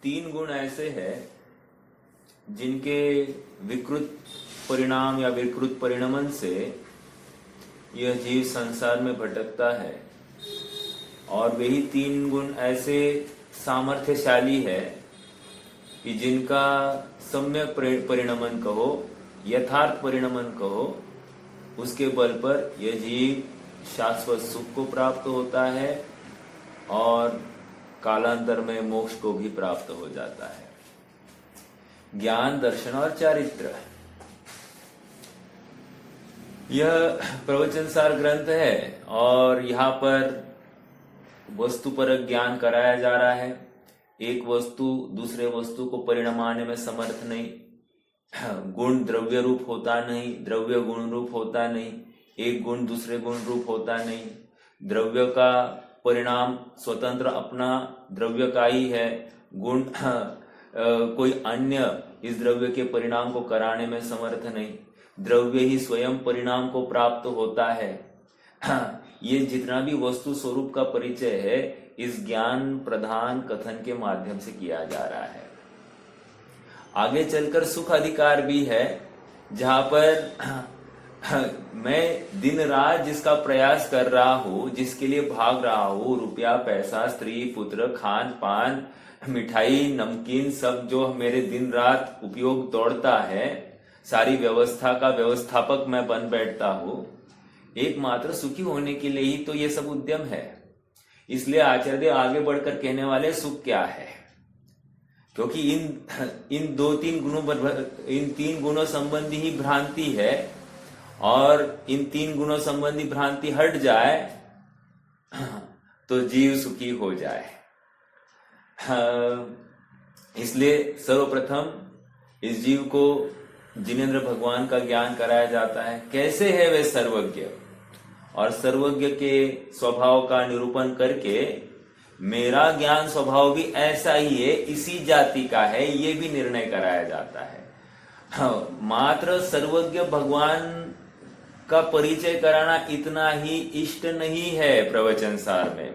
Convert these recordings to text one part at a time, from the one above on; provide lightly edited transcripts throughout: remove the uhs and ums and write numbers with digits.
तीन गुण ऐसे हैं जिनके विकृत परिणाम या विकृत परिणमन से यह जीव संसार में भटकता है, और वही तीन गुण ऐसे सामर्थ्यशाली है कि जिनका सम्यक परिणमन कहो, यथार्थ परिणमन कहो, उसके बल पर यह जीव शाश्वत सुख को प्राप्त होता है और कालांतर में मोक्ष को भी प्राप्त हो जाता है। ज्ञान, दर्शन और चारित्र, यह प्रवचनसार ग्रंथ है और यहाँ पर वस्तुपरक ज्ञान कराया जा रहा है। एक वस्तु दूसरे वस्तु को परिणमाने में समर्थ नहीं, गुण द्रव्य रूप होता नहीं, द्रव्य गुण रूप होता नहीं, एक गुण दूसरे गुण रूप होता नहीं, द्रव्य का परिणाम स्वतंत्र अपना द्रव्य का ही है, गुण कोई अन्य इस द्रव्य के परिणाम को कराने में समर्थ नहीं, द्रव्य ही स्वयं परिणाम को प्राप्त होता है। ये जितना भी वस्तु स्वरूप का परिचय है इस ज्ञान प्रधान कथन के माध्यम से किया जा रहा है। आगे चलकर सुख अधिकार भी है, जहां पर मैं दिन रात जिसका प्रयास कर रहा हूं, जिसके लिए भाग रहा हूं, रुपया, पैसा, स्त्री, पुत्र, खान पान, मिठाई, नमकीन, सब जो मेरे दिन रात उपयोग दौड़ता है, सारी व्यवस्था का व्यवस्थापक मैं बन बैठता हूं, एकमात्र सुखी होने के लिए ही तो ये सब उद्यम है। इसलिए आचार्य आगे बढ़कर कहने वाले सुख क्या है, क्योंकि इन तीन गुणों संबंधी ही भ्रांति है, और इन तीन गुणों संबंधी भ्रांति हट जाए तो जीव सुखी हो जाए। इसलिए सर्वप्रथम इस जीव को जिनेंद्र भगवान का ज्ञान कराया जाता है। कैसे है वे सर्वज्ञ, और सर्वज्ञ के स्वभाव का निरूपण करके मेरा ज्ञान स्वभाव भी ऐसा ही है, इसी जाति का है, ये भी निर्णय कराया जाता है। मात्र सर्वज्ञ भगवान का परिचय कराना इतना ही इष्ट नहीं है। प्रवचनसार में,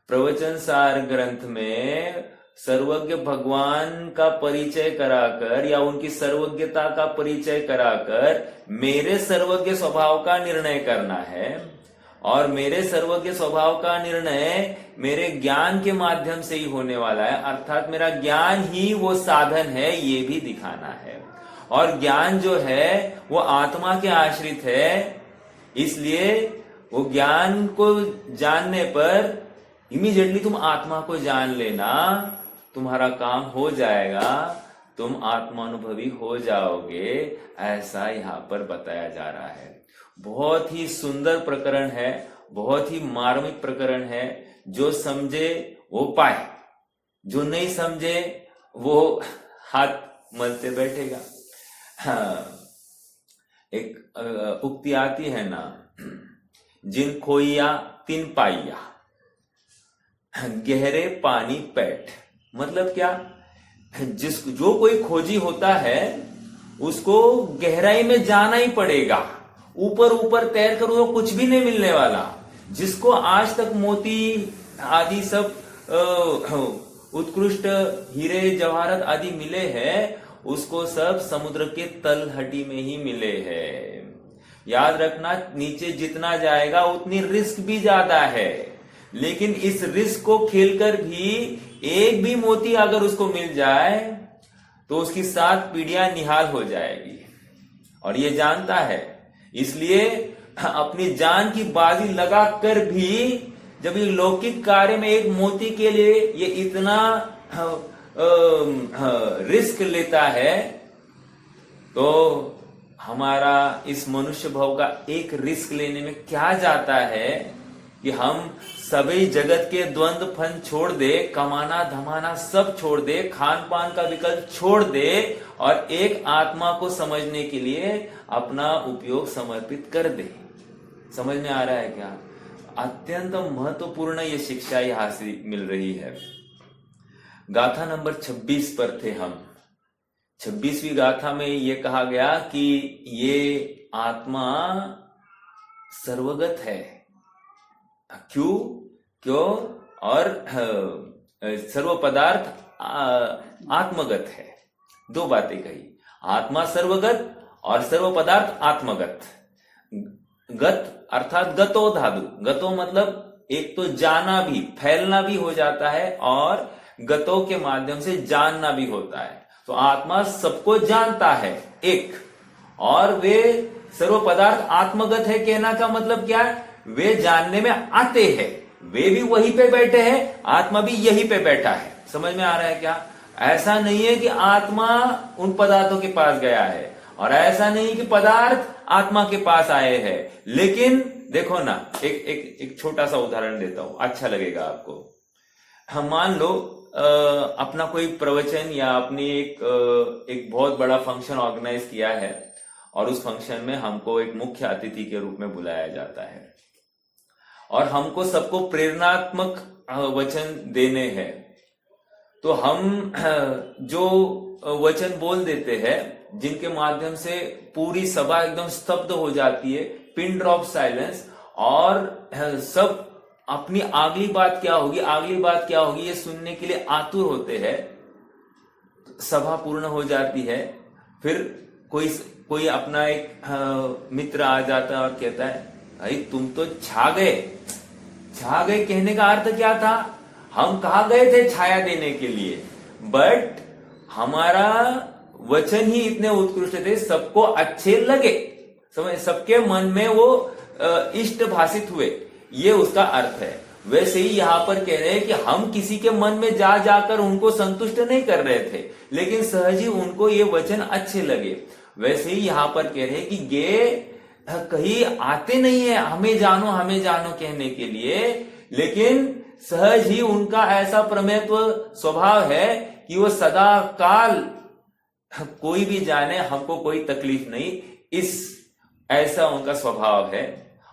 प्रवचनसार ग्रंथ में सर्वज्ञ भगवान का परिचय कराकर या उनकी सर्वज्ञता का परिचय कराकर मेरे सर्वज्ञ स्वभाव का निर्णय करना है, और मेरे सर्वज्ञ स्वभाव का निर्णय मेरे ज्ञान के माध्यम से ही होने वाला है, अर्थात मेरा ज्ञान ही वो साधन है, ये भी दिखाना है। और ज्ञान जो है वो आत्मा के आश्रित है, इसलिए वो ज्ञान को जानने पर इमीडिएटली तुम आत्मा को जान लेना, तुम्हारा काम हो जाएगा, तुम आत्मानुभवी हो जाओगे, ऐसा यहाँ पर बताया जा रहा है। बहुत ही सुंदर प्रकरण है, बहुत ही मार्मिक प्रकरण है। जो समझे वो पाए, जो नहीं समझे वो हाथ मलते बैठेगा। एक उक्ति आती है ना, जिन खोइया तिन पाइया, गहरे पानी पैठ। मतलब क्या, जो कोई खोजी होता है उसको गहराई में जाना ही पड़ेगा, ऊपर ऊपर तैर कर वो कुछ भी नहीं मिलने वाला। जिसको आज तक मोती आदि सब उत्कृष्ट हीरे जवाहरत आदि मिले हैं, उसको सब समुद्र के तलहटी में ही मिले हैं। याद रखना, नीचे जितना जाएगा उतनी रिस्क भी ज्यादा है, लेकिन इस रिस्क को खेलकर भी एक भी मोती अगर उसको मिल जाए तो उसकी 7 पीढ़ियां निहाल हो जाएगी, और ये जानता है। इसलिए अपनी जान की बाजी लगाकर भी जब ये लौकिक कार्य में एक मोती के लिए ये इतना रिस्क लेता है, तो हमारा इस मनुष्य भाव का एक रिस्क लेने में क्या जाता है कि हम सभी जगत के द्वंद्व फन छोड़ दे, कमाना धमाना सब छोड़ दे, खान पान का विकल्प छोड़ दे, और एक आत्मा को समझने के लिए अपना उपयोग समर्पित कर दे। समझ में आ रहा है क्या? अत्यंत महत्वपूर्ण ये शिक्षा यहां से मिल रही है। गाथा नंबर 26 पर थे हम। 26वीं गाथा में ये कहा गया कि ये आत्मा सर्वगत है। क्यों? और सर्व पदार्थ आत्मगत है। दो बातें कही, आत्मा सर्वगत और सर्व पदार्थ आत्मगत। गत अर्थात गतो धातु, गतो मतलब एक तो जाना भी, फैलना भी हो जाता है और गतों के माध्यम से जानना भी होता है। तो आत्मा सबको जानता है एक, और वे सर्व पदार्थ आत्मगत है कहना का मतलब क्या है, वे जानने में आते हैं, वे भी वहीं पे बैठे हैं, आत्मा भी यहीं पे बैठा है। समझ में आ रहा है क्या? ऐसा नहीं है कि आत्मा उन पदार्थों के पास गया है और ऐसा नहीं कि पदार्थ आत्मा के पास आए हैं। लेकिन देखो ना, एक छोटा सा उदाहरण देता हूं, अच्छा लगेगा आपको। हम मान लो अपना कोई प्रवचन या अपनी एक बहुत बड़ा फंक्शन ऑर्गेनाइज किया है और उस फंक्शन में हमको एक मुख्य अतिथि के रूप में बुलाया जाता है और हमको सबको प्रेरणात्मक वचन देने हैं। तो हम जो वचन बोल देते हैं जिनके माध्यम से पूरी सभा एकदम स्तब्ध हो जाती है, पिन ड्रॉप साइलेंस, और सब अपनी अगली बात क्या होगी ये सुनने के लिए आतुर होते हैं। सभा पूर्ण हो जाती है, फिर कोई अपना एक मित्र आ जाता है और कहता है, भाई तुम तो छा गए। कहने का अर्थ क्या था? हम कहा गए थे छाया देने के लिए, बट हमारा वचन ही इतने उत्कृष्ट थे, सबको अच्छे लगे, समझ, सबके मन में वो इष्ट भाषित हुए, ये उसका अर्थ है। वैसे ही यहां पर कह रहे हैं कि हम किसी के मन में जाकर उनको संतुष्ट नहीं कर रहे थे, लेकिन सहज ही उनको ये वचन अच्छे लगे। वैसे ही यहां पर कह रहे हैं कि गे कहीं आते नहीं है हमें जानो कहने के लिए, लेकिन सहज ही उनका ऐसा प्रमेयत्व स्वभाव है कि वो सदा काल कोई भी जाने, हमको कोई तकलीफ नहीं, ऐसा उनका स्वभाव है।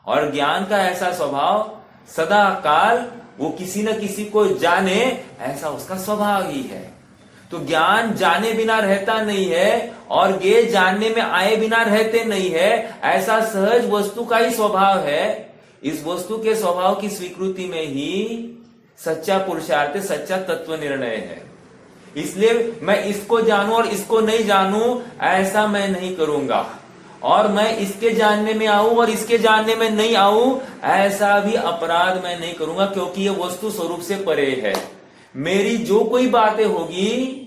और ज्ञान का ऐसा स्वभाव, सदा काल वो किसी न किसी को जाने, ऐसा उसका स्वभाव ही है। तो ज्ञान जाने बिना रहता नहीं है और ये जानने में आए बिना रहते नहीं है, ऐसा सहज वस्तु का ही स्वभाव है। इस वस्तु के स्वभाव की स्वीकृति में ही सच्चा पुरुषार्थ, सच्चा तत्व निर्णय है। इसलिए मैं इसको जानूं और इसको नहीं जानूं, ऐसा मैं नहीं करूंगा, और मैं इसके जानने में आऊं और इसके जानने में नहीं आऊं, ऐसा भी अपराध मैं नहीं करूंगा, क्योंकि ये वस्तु स्वरूप से परे है। मेरी जो कोई बातें होगी,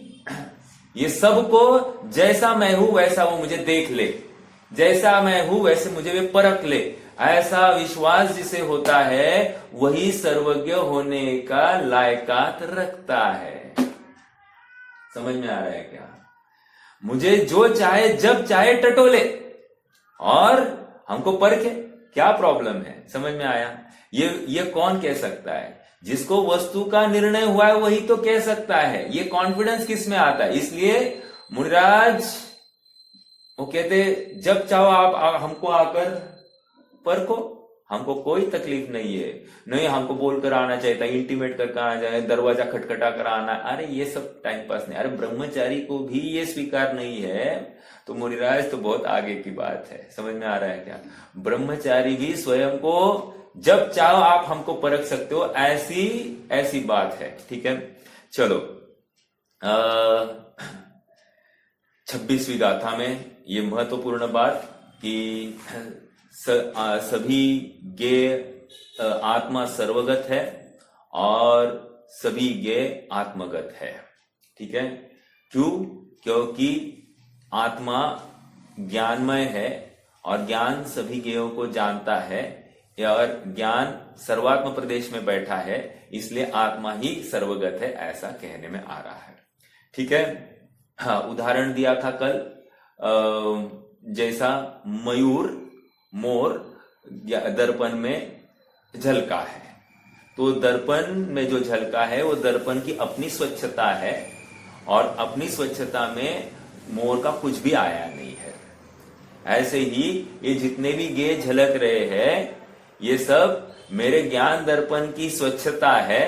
ये सबको जैसा मैं हूं वैसा वो मुझे देख ले, जैसा मैं हूं वैसे मुझे वे परख ले, ऐसा विश्वास जिसे होता है वही सर्वज्ञ होने का लायकात रखता है। समझ में आ रहा है क्या? मुझे जो चाहे जब चाहे टटोले और हमको परखे, क्या प्रॉब्लम है? समझ में आया? ये कौन कह सकता है? जिसको वस्तु का निर्णय हुआ है वही तो कह सकता है। ये कॉन्फिडेंस किस में आता है? इसलिए मुनिराज वो कहते, जब चाहो आप हमको आकर परखो, हमको कोई तकलीफ नहीं है। नहीं हमको बोलकर आना चाहिए था, इंटीमेट करके आना चाहिए, दरवाजा खटखटा कर आना, अरे ये सब टाइम पास नहीं। अरे ब्रह्मचारी को भी ये स्वीकार नहीं है तो मुनिराज तो बहुत आगे की बात है। समझ में आ रहा है क्या? ब्रह्मचारी भी स्वयं को जब चाहो आप हमको परख सकते हो, ऐसी बात है। ठीक है, चलो 26वीं गाथा में ये महत्वपूर्ण बात कि सभी ज्ञेय आत्मा सर्वगत है और सभी ज्ञेय आत्मगत है। ठीक है, क्यों? क्योंकि आत्मा ज्ञानमय है और ज्ञान सभी ज्ञेयों को जानता है, और ज्ञान सर्वात्म प्रदेश में बैठा है, इसलिए आत्मा ही सर्वगत है, ऐसा कहने में आ रहा है। ठीक है, हाँ, उदाहरण दिया था कल, जैसा मयूर, मोर दर्पण में झलका है, तो दर्पण में जो झलका है वो दर्पण की अपनी स्वच्छता है, और अपनी स्वच्छता में मोर का कुछ भी आया नहीं है। ऐसे ही ये जितने भी गे झलक रहे हैं, ये सब मेरे ज्ञान दर्पण की स्वच्छता है,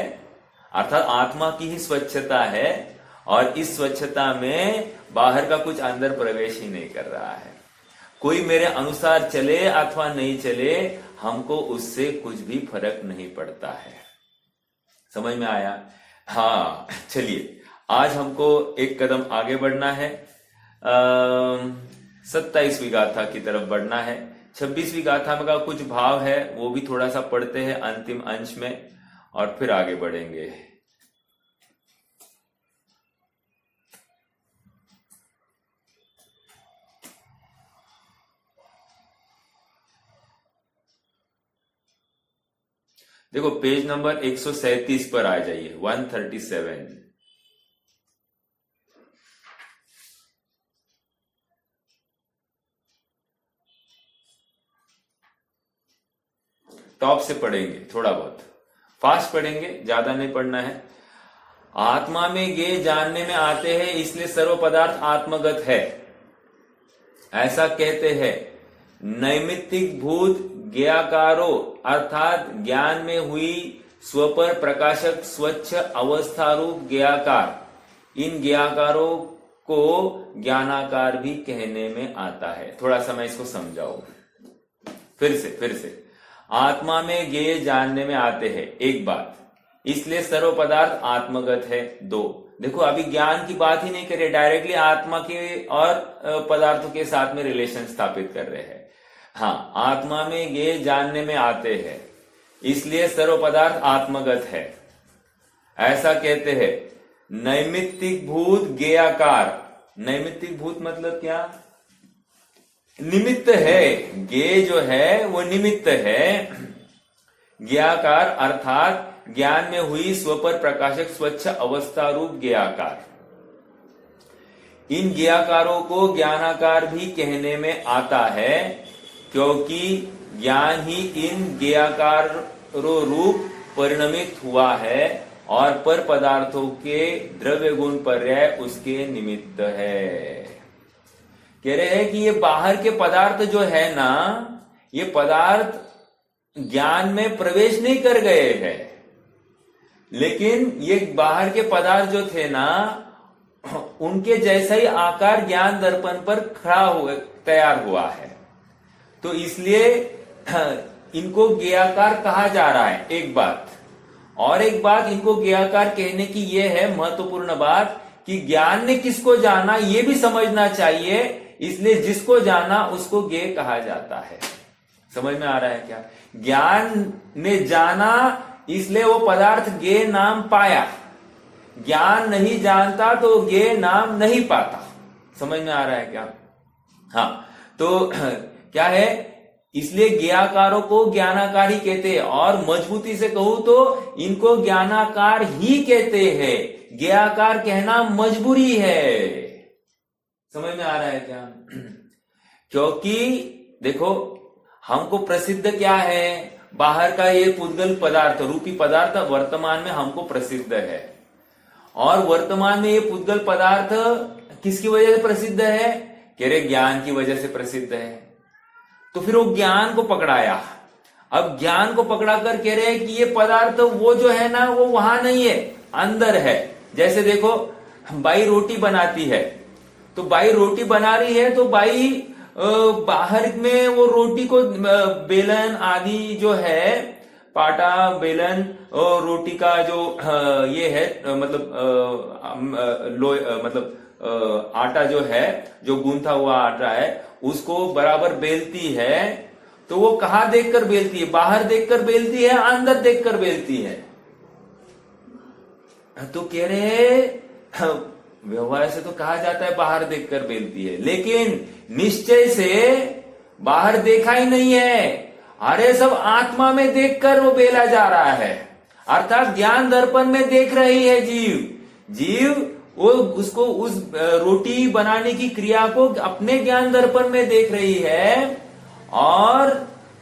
अर्थात आत्मा की ही स्वच्छता है, और इस स्वच्छता में बाहर का कुछ अंदर प्रवेश ही नहीं कर रहा है। कोई मेरे अनुसार चले अथवा नहीं चले, हमको उससे कुछ भी फर्क नहीं पड़ता है। समझ में आया? हाँ, चलिए आज हमको एक कदम आगे बढ़ना है, 27वीं गाथा की तरफ बढ़ना है। 26वीं गाथा में का कुछ भाव है वो भी थोड़ा सा पढ़ते हैं अंतिम अंश में और फिर आगे बढ़ेंगे। देखो पेज नंबर 137 पर आ जाइए, 137। टॉप से पढ़ेंगे, थोड़ा बहुत फास्ट पढ़ेंगे, ज्यादा नहीं पढ़ना है। आत्मा में ज्ञेय जानने में आते हैं, इसलिए सर्व पदार्थ आत्मगत है, ऐसा कहते हैं। नैमित्तिक भूत ज्ञाकारो अर्थात ज्ञान में हुई स्वपर प्रकाशक स्वच्छ अवस्था रूप ज्ञाकार, इन ज्ञाकारों को ज्ञानाकार भी कहने में आता है। थोड़ा सा मैं इसको समझाऊं, फिर से आत्मा में ज्ञेय जानने में आते हैं, एक बात, इसलिए सर्व पदार्थ आत्मगत है, दो। देखो अभी ज्ञान की बात ही नहीं कर रहे, डायरेक्टली आत्मा के और पदार्थों के साथ में रिलेशन स्थापित कर रहे हैं। हाँ, आत्मा में ज्ञेय जानने में आते हैं, इसलिए सर्व पदार्थ आत्मगत है, ऐसा कहते हैं। नैमित्तिक भूत ज्ञेयाकार, नैमित्तिक भूत मतलब क्या? निमित्त है, ज्ञेय जो है वो निमित्त है। ज्ञाकार अर्थात ज्ञान में हुई स्वपर प्रकाशक स्वच्छ अवस्था रूप ज्ञाकार, इन ज्ञाकारों को ज्ञानाकार भी कहने में आता है, क्योंकि ज्ञान ही इन ज्ञाकारों रूप परिणमित हुआ है और पर पदार्थों के द्रव्य गुण पर्याय उसके निमित्त है। कह रहे हैं कि ये बाहर के पदार्थ जो है ना, ये पदार्थ ज्ञान में प्रवेश नहीं कर गए हैं, लेकिन ये बाहर के पदार्थ जो थे ना, उनके जैसा ही आकार ज्ञान दर्पण पर खड़ा हुआ तैयार हुआ है, तो इसलिए इनको ज्ञेयाकार कहा जा रहा है, एक बात। और एक बात इनको ज्ञेयाकार कहने की यह है महत्वपूर्ण बात कि ज्ञान ने किसको जाना ये भी समझना चाहिए, इसलिए जिसको जाना उसको ज्ञेय कहा जाता है। समझ में आ रहा है क्या? ज्ञान ने जाना इसलिए वो पदार्थ ज्ञेय नाम पाया, ज्ञान नहीं जानता तो ज्ञेय नाम नहीं पाता। समझ में आ रहा है क्या? हाँ, तो क्या है, इसलिए ज्ञाकारों को ज्ञानाकार ही कहते हैं, और मजबूती से कहूं तो इनको ज्ञानाकार ही कहते हैं। ज्ञाकार कहना मजबूरी है। समझ में आ रहा है क्या? क्योंकि देखो हमको प्रसिद्ध क्या है, बाहर का ये पुद्गल पदार्थ रूपी पदार्थ वर्तमान में हमको प्रसिद्ध है, और वर्तमान में ये पुद्गल पदार्थ किसकी वजह से प्रसिद्ध है? कह रहे ज्ञान की वजह से प्रसिद्ध है। तो फिर वो ज्ञान को पकड़ाया, अब ज्ञान को पकड़ाकर कह रहे हैं कि ये पदार्थ वो जो है ना वो वहां नहीं है, अंदर है। जैसे देखो बाई रोटी बनाती है, तो बाई रोटी बना रही है, तो बाई बाहर में वो रोटी को बेलन आदि जो है, पाटा बेलन और रोटी का जो ये है मतलब आटा जो है, जो गूंथा हुआ आटा है, उसको बराबर बेलती है, तो वो कहां देखकर बेलती है? बाहर देखकर बेलती है, अंदर देखकर बेलती है। तो कह रहे व्यवहार से तो कहा जाता है बाहर देखकर बेलती है, लेकिन निश्चय से बाहर देखा ही नहीं है। अरे सब आत्मा में देखकर वो बेला जा रहा है, अर्थात ज्ञान दर्पण में देख रही है जीव वो उसको उस रोटी बनाने की क्रिया को अपने ज्ञान दर्पण में देख रही है, और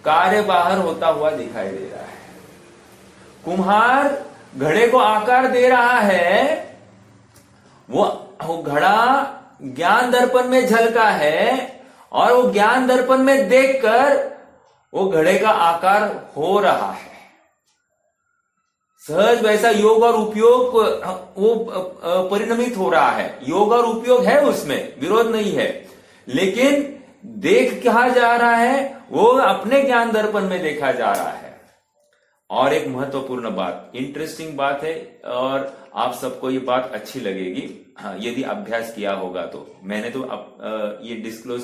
कार्य बाहर होता हुआ दिखाई दे रहा है। कुम्हार घड़े को आकार दे रहा है, वो घड़ा ज्ञान दर्पण में झलका है, और वो ज्ञान दर्पण में देखकर वो घड़े का आकार हो रहा है। सहज वैसा योग और उपयोग वो परिणमित हो रहा है। योग और उपयोग है, उसमें विरोध नहीं है, लेकिन देख कहा जा रहा है, वो अपने ज्ञान दर्पण में देखा जा रहा है। और एक महत्वपूर्ण बात, इंटरेस्टिंग बात है, और आप सबको ये बात अच्छी लगेगी, हाँ, यदि अभ्यास किया होगा तो। मैंने तो ये डिस्क्लोज,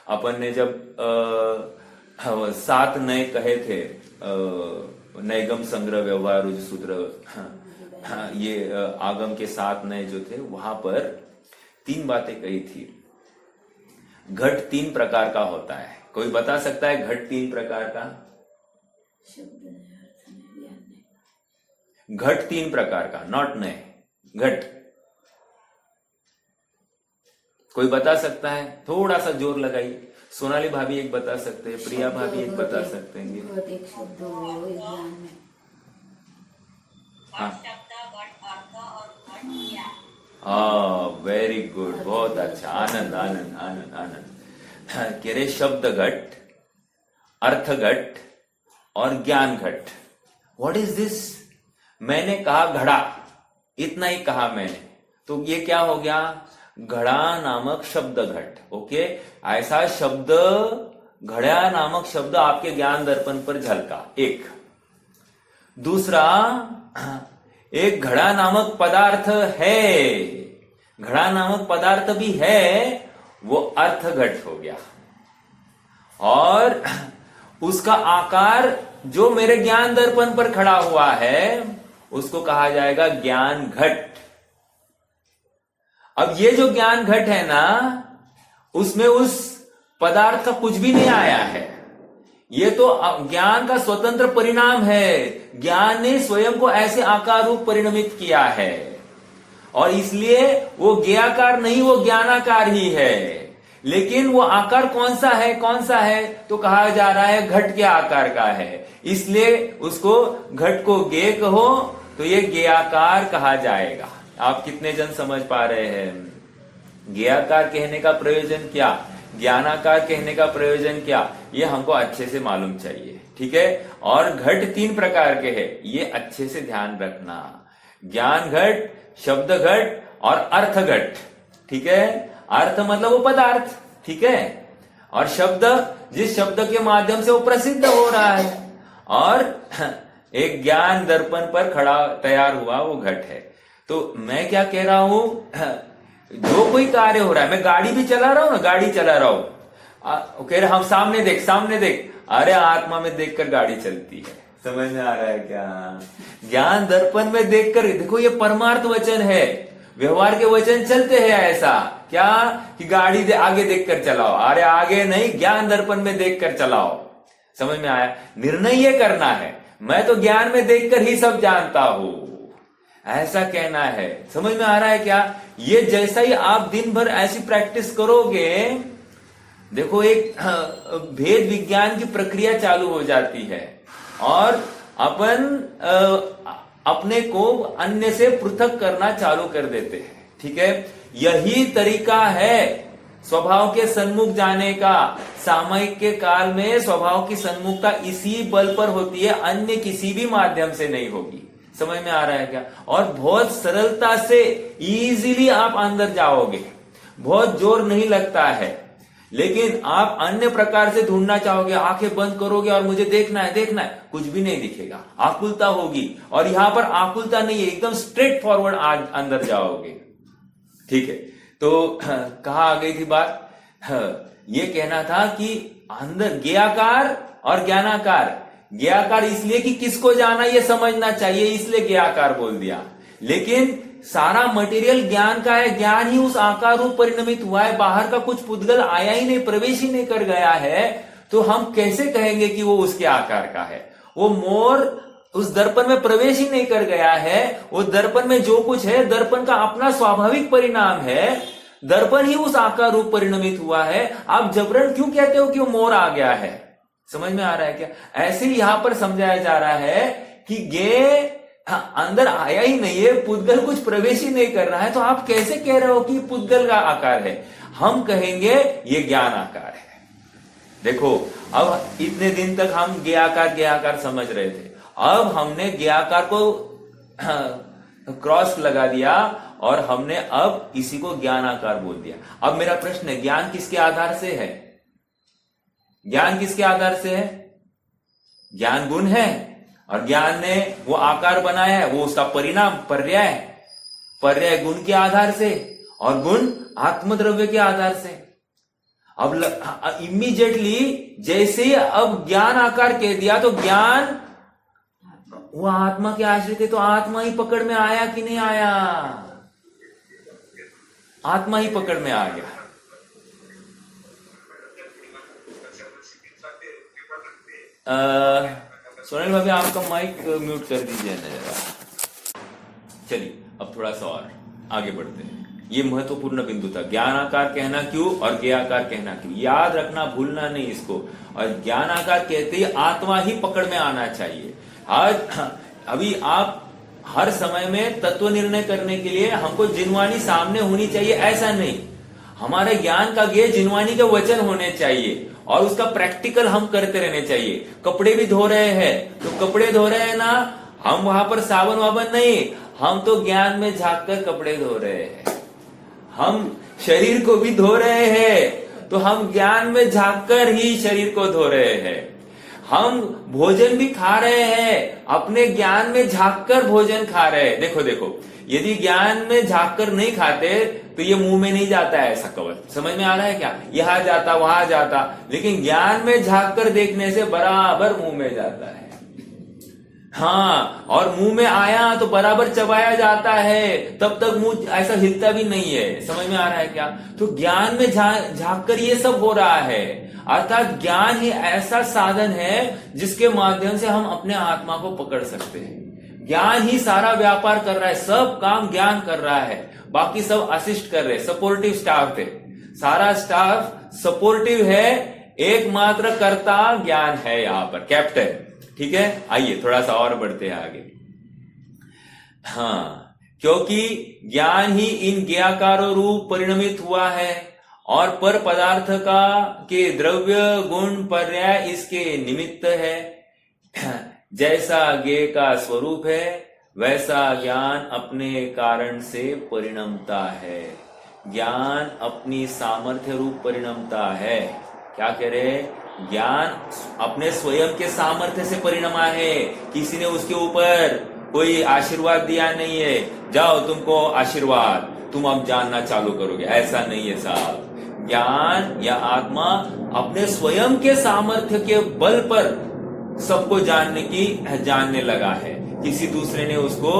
अपन ने जब 7 नए कहे थे, नैगम संग्रह व्यवहार रुजु सूत्र, ये आगम के 7 नए जो थे, वहां पर 3 बातें कही थी। घट 3 प्रकार का होता है। कोई बता सकता है घट 3 प्रकार का? घट 3 प्रकार का, नॉट नए, घट। कोई बता सकता है? थोड़ा सा जोर लगाइए। सोनाली भाभी एक बता सकते हैं, प्रिया भाभी एक बता सकते हैं। हाँ, वेरी गुड, बहुत अच्छा, आनंद आनंद आनंद आनंद। कह रहे शब्द घट, अर्थ घट और ज्ञान घट। What is this? मैंने कहा घड़ा, इतना ही कहा मैंने, तो ये क्या हो गया? घड़ा नामक शब्द घट। ओके, ऐसा शब्द, घड़ा नामक शब्द आपके ज्ञान दर्पण पर झलका, एक। दूसरा, एक घड़ा नामक पदार्थ है, घड़ा नामक पदार्थ भी है, वो अर्थ घट हो गया। और उसका आकार जो मेरे ज्ञान दर्पण पर खड़ा हुआ है, उसको कहा जाएगा ज्ञान घट। अब ये जो ज्ञान घट है ना, उसमें उस पदार्थ का कुछ भी नहीं आया है, ये तो ज्ञान का स्वतंत्र परिणाम है। ज्ञान ने स्वयं को ऐसे आकार रूप परिणमित किया है, और इसलिए वो ज्ञाकार नहीं, वो ज्ञानाकार ही है। लेकिन वो आकार कौन सा है, कौन सा है? तो कहा जा रहा है घट के आकार का है, इसलिए उसको, घट को ज्ञेय कहो तो ये ज्ञेयाकार कहा जाएगा। आप कितने जन समझ पा रहे हैं? ज्ञेयाकार कहने का प्रयोजन क्या, ज्ञानाकार कहने का प्रयोजन क्या, ये हमको अच्छे से मालूम चाहिए, ठीक है। और घट 3 प्रकार के हैं, ये अच्छे से ध्यान रखना। ज्ञान घट, शब्द घट और अर्थ घट, ठीक है। अर्थ मतलब वो पदार्थ, ठीक है, और शब्द जिस शब्द के माध्यम से वो प्रसिद्ध हो रहा है, और एक ज्ञान दर्पण पर खड़ा तैयार हुआ वो घट है। तो मैं क्या कह रहा हूं, जो कोई कार्य हो रहा है, मैं गाड़ी भी चला रहा हूं ना, गाड़ी चला रहा हूं, कह रहे हम सामने देख, सामने देख, अरे आत्मा में देखकर गाड़ी चलती है। समझ में आ रहा है क्या? ज्ञान दर्पण में देखकर, देखो ये परमार्थ वचन है, व्यवहार के वचन चलते हैं ऐसा, क्या कि गाड़ी आगे देखकर चलाओ, अरे आगे नहीं, ज्ञान दर्पण में देखकर चलाओ। समझ में आया? निर्णय ये करना है, मैं तो ज्ञान में देखकर ही सब जानता हूं, ऐसा कहना है। समझ में आ रहा है क्या? ये जैसा ही आप दिन भर ऐसी प्रैक्टिस करोगे, देखो एक भेद विज्ञान की प्रक्रिया चालू हो जाती है, और अपन अपने को अन्य से पृथक करना चालू कर देते हैं, ठीक है। यही तरीका है स्वभाव के सन्मुख जाने का। सामयिक के काल में स्वभाव की सन्मुखता इसी बल पर होती है, अन्य किसी भी माध्यम से नहीं होगी। समझ में आ रहा है क्या? और बहुत सरलता से, इजीली आप अंदर जाओगे, बहुत जोर नहीं लगता है। लेकिन आप अन्य प्रकार से ढूंढना चाहोगे, आंखें बंद करोगे और मुझे देखना है, देखना है, कुछ भी नहीं दिखेगा, आकुलता होगी। और यहां पर आकुलता नहीं है, एकदम स्ट्रेट फॉरवर्ड अंदर जाओगे, ठीक है। तो कहाँ आ गई थी बात? ये कहना था कि अंदर ज्ञेयाकार और ज्ञानाकार। ज्ञेयाकार इसलिए कि किसको जाना ये समझना चाहिए, इसलिए ज्ञेयाकार बोल दिया। लेकिन सारा मटेरियल ज्ञान का है, ज्ञान ही उस आकार रूप परिणमित हुआ है, बाहर का कुछ पुद्गल आया ही नहीं, प्रवेश ही नहीं कर गया है। तो हम कैसे कहेंगे कि वो उसके आकार का है? वो मोर उस दर्पण में प्रवेश ही नहीं कर गया है। वो दर्पण में जो कुछ है, दर्पण का अपना स्वाभाविक परिणाम है, दर्पण ही उस आकार रूप परिणमित हुआ है। आप जबरन क्यों कहते हो कि वो मोर आ गया है? समझ में आ रहा है क्या? ऐसे ही यहां पर समझाया जा रहा है कि अंदर आया ही नहीं है, पुद्गल कुछ प्रवेश ही नहीं कर रहा है, तो आप कैसे कह रहे हो कि पुद्गल का आकार है? हम कहेंगे ये ज्ञान आकार है। देखो, अब इतने दिन तक हम ज्ञेयाकार समझ रहे थे, अब हमने ज्ञेयाकार को क्रॉस लगा दिया और हमने अब इसी को ज्ञान आकार बोल दिया। अब मेरा प्रश्न है, ज्ञान किसके आधार से है? ज्ञान किसके आधार से है? ज्ञान गुण है, और ज्ञान ने वो आकार बनाया है, वो उसका परिणाम पर्याय गुण के आधार से और गुण आत्मद्रव्य के आधार से। अब इमीडिएटली जैसे ही अब ज्ञान आकार कह दिया तो ज्ञान वो आत्मा के आश्रित है, तो आत्मा ही पकड़ में आया कि नहीं आया? आत्मा ही पकड़ में आ गया। सोनल भाभी आपका माइक म्यूट कर दीजिए ना जरा। चलिए अब थोड़ा सा और आगे बढ़ते हैं। ये महत्वपूर्ण बिंदु था, ज्ञान आकार कहना क्यों और ज्ञेय आकार कहना क्यों, याद रखना, भूलना नहीं इसको। और ज्ञान आकार कहते ही आत्मा ही पकड़ में आना चाहिए। आज अभी आप हर समय में तत्व निर्णय करने के लिए हमको जिनवानी सामने होनी चाहिए ऐसा नहीं, हमारे ज्ञान का ज्ञेय जिनवानी के वचन होने चाहिए और उसका प्रैक्टिकल हम करते रहने चाहिए। कपड़े भी धो रहे हैं तो कपड़े धो रहे हैं ना, हम वहां पर साबुन वाबन नहीं, हम तो ज्ञान में झांक कर कपड़े धो रहे हैं। हम शरीर को भी धो रहे हैं तो हम ज्ञान में झांक कर ही शरीर को धो रहे हैं। हम भोजन भी खा रहे हैं, अपने ज्ञान में झांक कर भोजन खा रहे हैं। देखो देखो, यदि ज्ञान में झांक कर नहीं खाते तो ये मुंह में नहीं जाता है ऐसा कवच, समझ में आ रहा है क्या? यहां जाता वहां जाता, लेकिन ज्ञान में झांक कर देखने से बराबर मुंह में जाता है। हाँ, और मुंह में आया तो बराबर चबाया जाता है, तब तक मुंह ऐसा हिलता भी नहीं है, समझ में आ रहा है क्या? तो ज्ञान में झांक कर ये सब हो रहा है। अर्थात ज्ञान ही ऐसा साधन है जिसके माध्यम से हम अपने आत्मा को पकड़ सकते हैं। ज्ञान ही सारा व्यापार कर रहा है, सब काम ज्ञान कर रहा है, बाकी सब असिस्ट कर रहे हैं, सपोर्टिव स्टाफ है। सारा स्टाफ सपोर्टिव है, एकमात्र कर्ता ज्ञान है यहाँ पर, कैप्टन। ठीक है, आइए थोड़ा सा और बढ़ते हैं आगे। हाँ, क्योंकि ज्ञान ही इन ज्ञेयाकारों रूप परिणमित हुआ है और पर पदार्थ का के द्रव्य गुण पर्याय इसके निमित्त है। जैसा ज्ञेय का स्वरूप है वैसा ज्ञान अपने कारण से परिणमता है। ज्ञान अपनी सामर्थ्य रूप परिणमता है। क्या कह रहे? ज्ञान अपने स्वयं के सामर्थ्य से परिणमा है, किसी ने उसके ऊपर कोई आशीर्वाद दिया नहीं है, जाओ तुमको आशीर्वाद, तुम अब जानना चालू करोगे, ऐसा नहीं है साहब। ज्ञान या आत्मा अपने स्वयं के सामर्थ्य के बल पर सबको जानने लगा है, किसी दूसरे ने उसको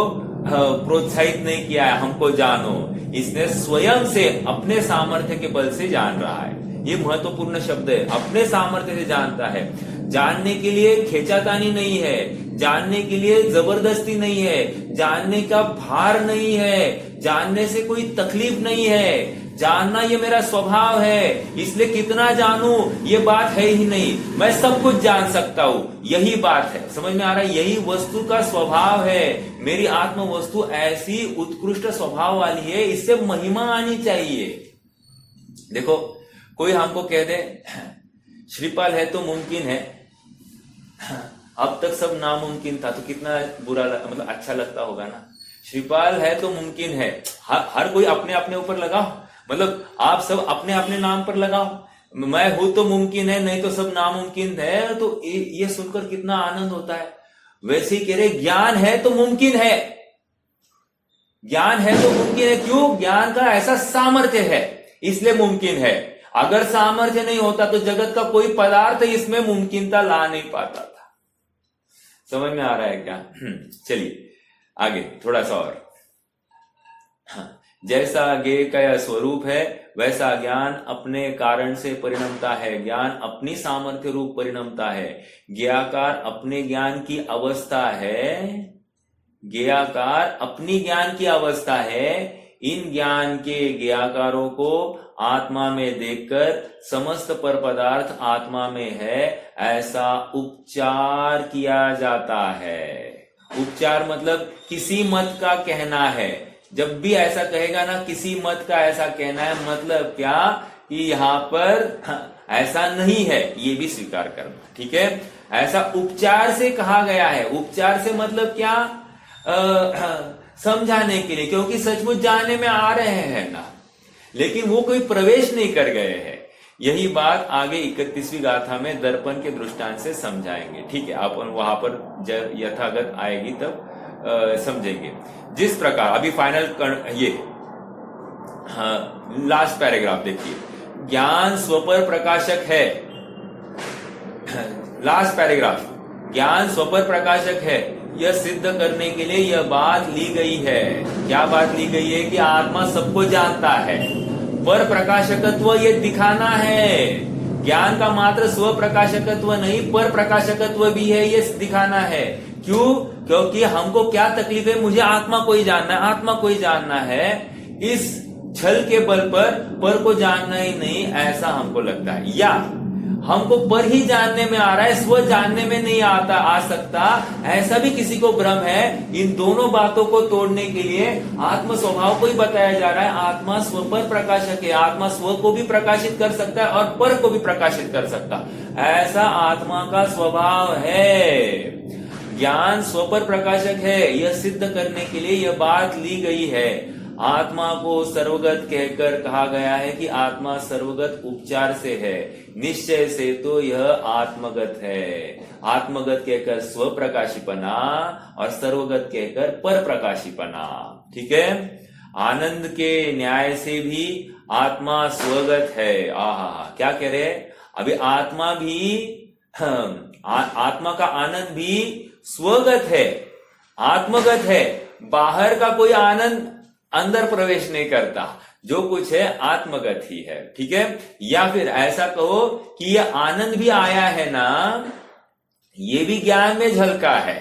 प्रोत्साहित नहीं किया है हमको जानो, इसने स्वयं से अपने सामर्थ्य के बल से जान रहा है। ये महत्वपूर्ण शब्द है, अपने सामर्थ्य से जानता है। जानने के लिए खींचातानी नहीं है, जानने के लिए जबरदस्ती नहीं है, जानने का भार नहीं है, जानने से कोई तकलीफ नहीं है। जानना ये मेरा स्वभाव है, इसलिए कितना जानूं ये बात है ही नहीं, मैं सब कुछ जान सकता हूं, यही बात है। समझ में आ रहा है? यही वस्तु का स्वभाव है। मेरी आत्म वस्तु ऐसी उत्कृष्ट स्वभाव वाली है, इससे महिमा आनी चाहिए। देखो, कोई हमको कह दे श्रीपाल है तो मुमकिन है, अब तक सब नामुमकिन था, तो कितना बुरा मतलब अच्छा लगता होगा ना। श्रीपाल है तो मुमकिन है, हर कोई अपने अपने ऊपर लगाओ, मतलब आप सब अपने अपने नाम पर लगाओ। मैं हूं तो मुमकिन है, नहीं तो सब नामुमकिन है, तो ये सुनकर कितना आनंद होता है। वैसे ही कह रहे ज्ञान है तो मुमकिन है, ज्ञान है तो मुमकिन है। क्यों? ज्ञान का ऐसा सामर्थ्य है इसलिए मुमकिन है। अगर सामर्थ्य नहीं होता तो जगत का कोई पदार्थ इसमें मुमकिनता ला नहीं पाता था। समझ में आ रहा है क्या? चलिए आगे थोड़ा सा और। जैसा ज्ञेय का स्वरूप है वैसा ज्ञान अपने कारण से परिणमता है। ज्ञान अपनी सामर्थ्य रूप परिणमता है। ज्ञेयाकार अपने ज्ञान की अवस्था है, ज्ञेयाकार अपनी ज्ञान की अवस्था है। इन ज्ञान के ज्ञेयाकारों को आत्मा में देखकर समस्त पर पदार्थ आत्मा में है ऐसा उपचार किया जाता है। उपचार मतलब किसी मत का कहना है। जब भी ऐसा कहेगा ना, किसी मत का ऐसा कहना है, मतलब क्या कि यहां पर ऐसा नहीं है, ये भी स्वीकार करना। ठीक है, ऐसा उपचार से कहा गया है। उपचार से मतलब क्या? समझाने के लिए, क्योंकि सचमुच जानने में आ रहे हैं ना, लेकिन वो कोई प्रवेश नहीं कर गए हैं। यही बात आगे 31वीं गाथा में दर्पण के दृष्टांत से समझाएंगे। ठीक है, अपन वहां पर यथागत आएगी तब समझेंगे। जिस प्रकार अभी फाइनल ये लास्ट पैराग्राफ देखिए, ज्ञान स्वपर प्रकाशक है। लास्ट पैराग्राफ, ज्ञान स्वपर प्रकाशक है, यह सिद्ध करने के लिए यह बात ली गई है। क्या बात ली गई है? कि आत्मा सबको जानता है। पर प्रकाशकत्व ये दिखाना है। ज्ञान का मात्र स्व प्रकाशकत्व नहीं, पर प्रकाशकत्व भी है, ये दिखाना है। क्यों? क्योंकि हमको क्या तकलीफ है? मुझे आत्मा को ही जानना है, आत्मा को ही जानना है। इस छल के बल पर को जानना ही नहीं, ऐसा हमको लगता है। या हमको पर ही जानने में आ रहा है, स्व जानने में नहीं आ सकता, ऐसा भी किसी को भ्रम है। इन दोनों बातों को तोड़ने के लिए आत्म स्वभाव को ही बताया जा रहा है। आत्मा स्व पर प्रकाशक है, आत्मा स्व को भी प्रकाशित कर सकता है और पर को भी प्रकाशित कर सकता, ऐसा आत्मा का स्वभाव है। ज्ञान स्व पर प्रकाशक है, यह सिद्ध करने के लिए यह बात ली गई है। आत्मा को सर्वगत कहकर कहा गया है कि आत्मा सर्वगत उपचार से है, निश्चय से तो यह आत्मगत है। आत्मगत कहकर स्व प्रकाशीपना और सर्वगत कहकर पर प्रकाशीपना। ठीक है, आनंद के न्याय से भी आत्मा स्वगत है। आहा, क्या कह रहे? अभी आत्मा भी आत्मा का आनंद भी स्वगत है, आत्मगत है। बाहर का कोई आनंद अंदर प्रवेश नहीं करता, जो कुछ है आत्मगत ही है। ठीक है, या फिर ऐसा कहो कि यह आनंद भी आया है ना, ये भी ज्ञान में झलका है।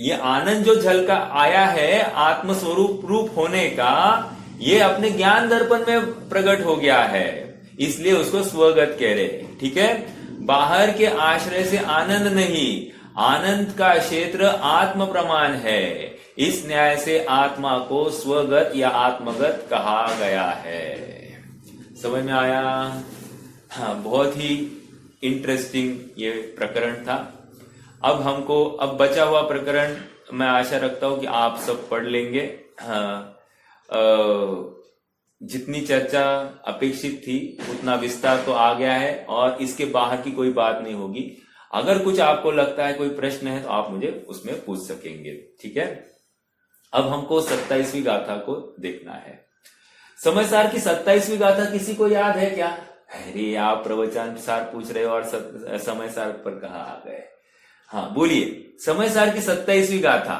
ये आनंद जो झलका आया है आत्मस्वरूप रूप होने का, ये अपने ज्ञान दर्पण में प्रकट हो गया है, इसलिए उसको स्वगत कह रहे। ठीक है, बाहर के आश्रय से आनंद नहीं, आनंद का क्षेत्र आत्म प्रमाण है। इस न्याय से आत्मा को स्वगत या आत्मगत कहा गया है। समझ में आया? हाँ, बहुत ही इंटरेस्टिंग ये प्रकरण था। अब बचा हुआ प्रकरण मैं आशा रखता हूं कि आप सब पढ़ लेंगे। हाँ, जितनी चर्चा अपेक्षित थी उतना विस्तार तो आ गया है और इसके बाहर की कोई बात नहीं होगी। अगर कुछ आपको लगता है कोई प्रश्न है तो आप मुझे उसमें पूछ सकेंगे। ठीक है, अब हमको 27वीं गाथा को देखना है। समय सार की 27वीं गाथा किसी को याद है क्या? अरे आप प्रवचन सार पूछ रहे हो और समय सार पर कहाँ आ गए? हाँ बोलिए, समय सार की 27वीं गाथा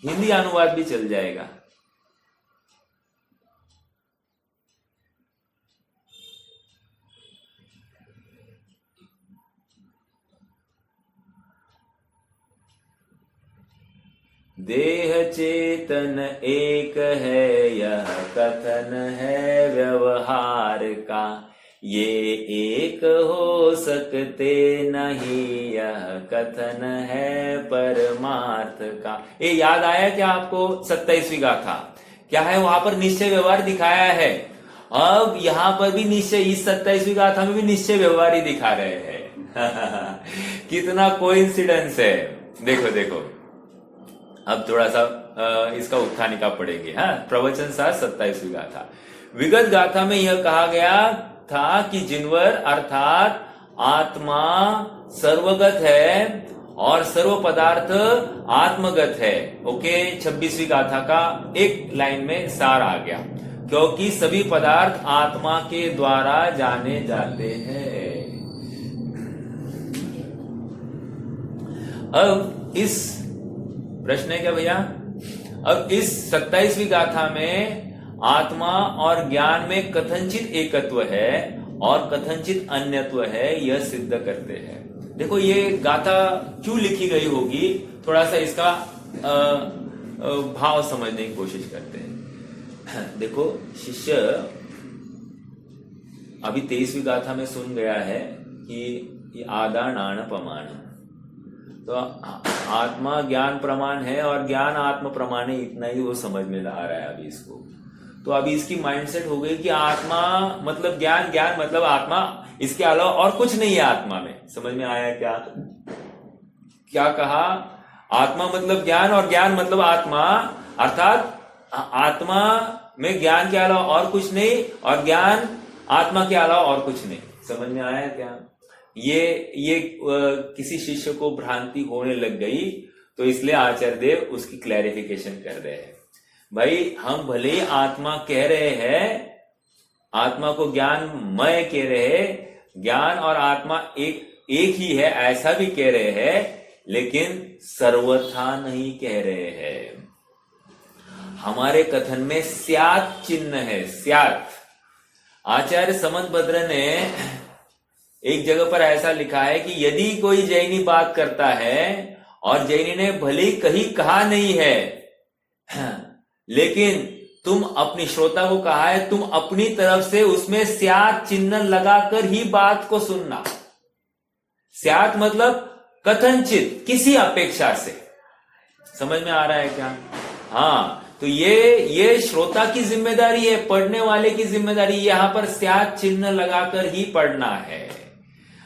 हिंदी अनुवाद भी चल जाएगा। देह चेतन एक है, यह कथन है व्यवहार का। ये एक हो सकते नहीं, यह कथन है परमार्थ का। ये याद आया क्या आपको? 27वीं गाथा क्या है? वहां पर निश्चय व्यवहार दिखाया है। अब यहां पर भी निश्चय, इस 27वीं गाथा में भी निश्चय व्यवहार ही दिखा रहे हैं। कितना कोइंसिडेंस है। देखो देखो, अब थोड़ा सा इसका उत्थान का पढ़ेंगे। हाँ, प्रवचन सार 27वीं गाथा। विगत गाथा में यह कहा गया था कि जिनवर अर्थात आत्मा सर्वगत है और सर्व पदार्थ आत्मगत है। ओके, 26वीं गाथा का एक लाइन में सार आ गया, क्योंकि सभी पदार्थ आत्मा के द्वारा जाने जाते हैं। अब इस प्रश्न है क्या भैया? अब इस 27वीं गाथा में आत्मा और ज्ञान में कथनचित एकत्व है और कथनचित अन्यत्व है, यह सिद्ध करते हैं। देखो ये गाथा क्यों लिखी गई होगी, थोड़ा सा इसका भाव समझने की कोशिश करते हैं। देखो शिष्य अभी 23वीं गाथा में सुन गया है कि ये आदान प्रमाण, तो आत्मा ज्ञान प्रमाण है और ज्ञान आत्म प्रमाण है, इतना ही वो समझ में आ रहा है अभी इसको। तो अभी इसकी माइंडसेट हो गई कि आत्मा मतलब ज्ञान, ज्ञान मतलब आत्मा, इसके अलावा और कुछ नहीं है आत्मा में। समझ में आया क्या? क्या कहा? आत्मा मतलब ज्ञान और ज्ञान मतलब आत्मा, अर्थात आत्मा में ज्ञान के अलावा और कुछ नहीं, और ज्ञान आत्मा के अलावा और कुछ नहीं। समझ में आया क्या? ये किसी शिष्य को भ्रांति होने लग गई, तो इसलिए आचार्य देव उसकी क्लैरिफिकेशन कर रहे हैं। भाई हम भले ही आत्मा कह रहे हैं, आत्मा को ज्ञानमय कह रहे हैं, ज्ञान और आत्मा एक ही है ऐसा भी कह रहे हैं, लेकिन सर्वथा नहीं कह रहे हैं। हमारे कथन में स्यात् चिन्ह है, स्यात्। आचार्य समंतभद्र ने एक जगह पर ऐसा लिखा है कि यदि कोई जैनी बात करता है और जैनी ने भले कहीं कहा नहीं है, लेकिन तुम अपनी श्रोता को कहा है, तुम अपनी तरफ से उसमें स्यात् चिन्ह लगाकर ही बात को सुनना। स्यात् मतलब कथनचित, किसी अपेक्षा से। समझ में आ रहा है क्या? हाँ, तो ये श्रोता की जिम्मेदारी है, पढ़ने वाले की जिम्मेदारी। यहां पर स्यात् चिन्ह लगाकर ही पढ़ना है।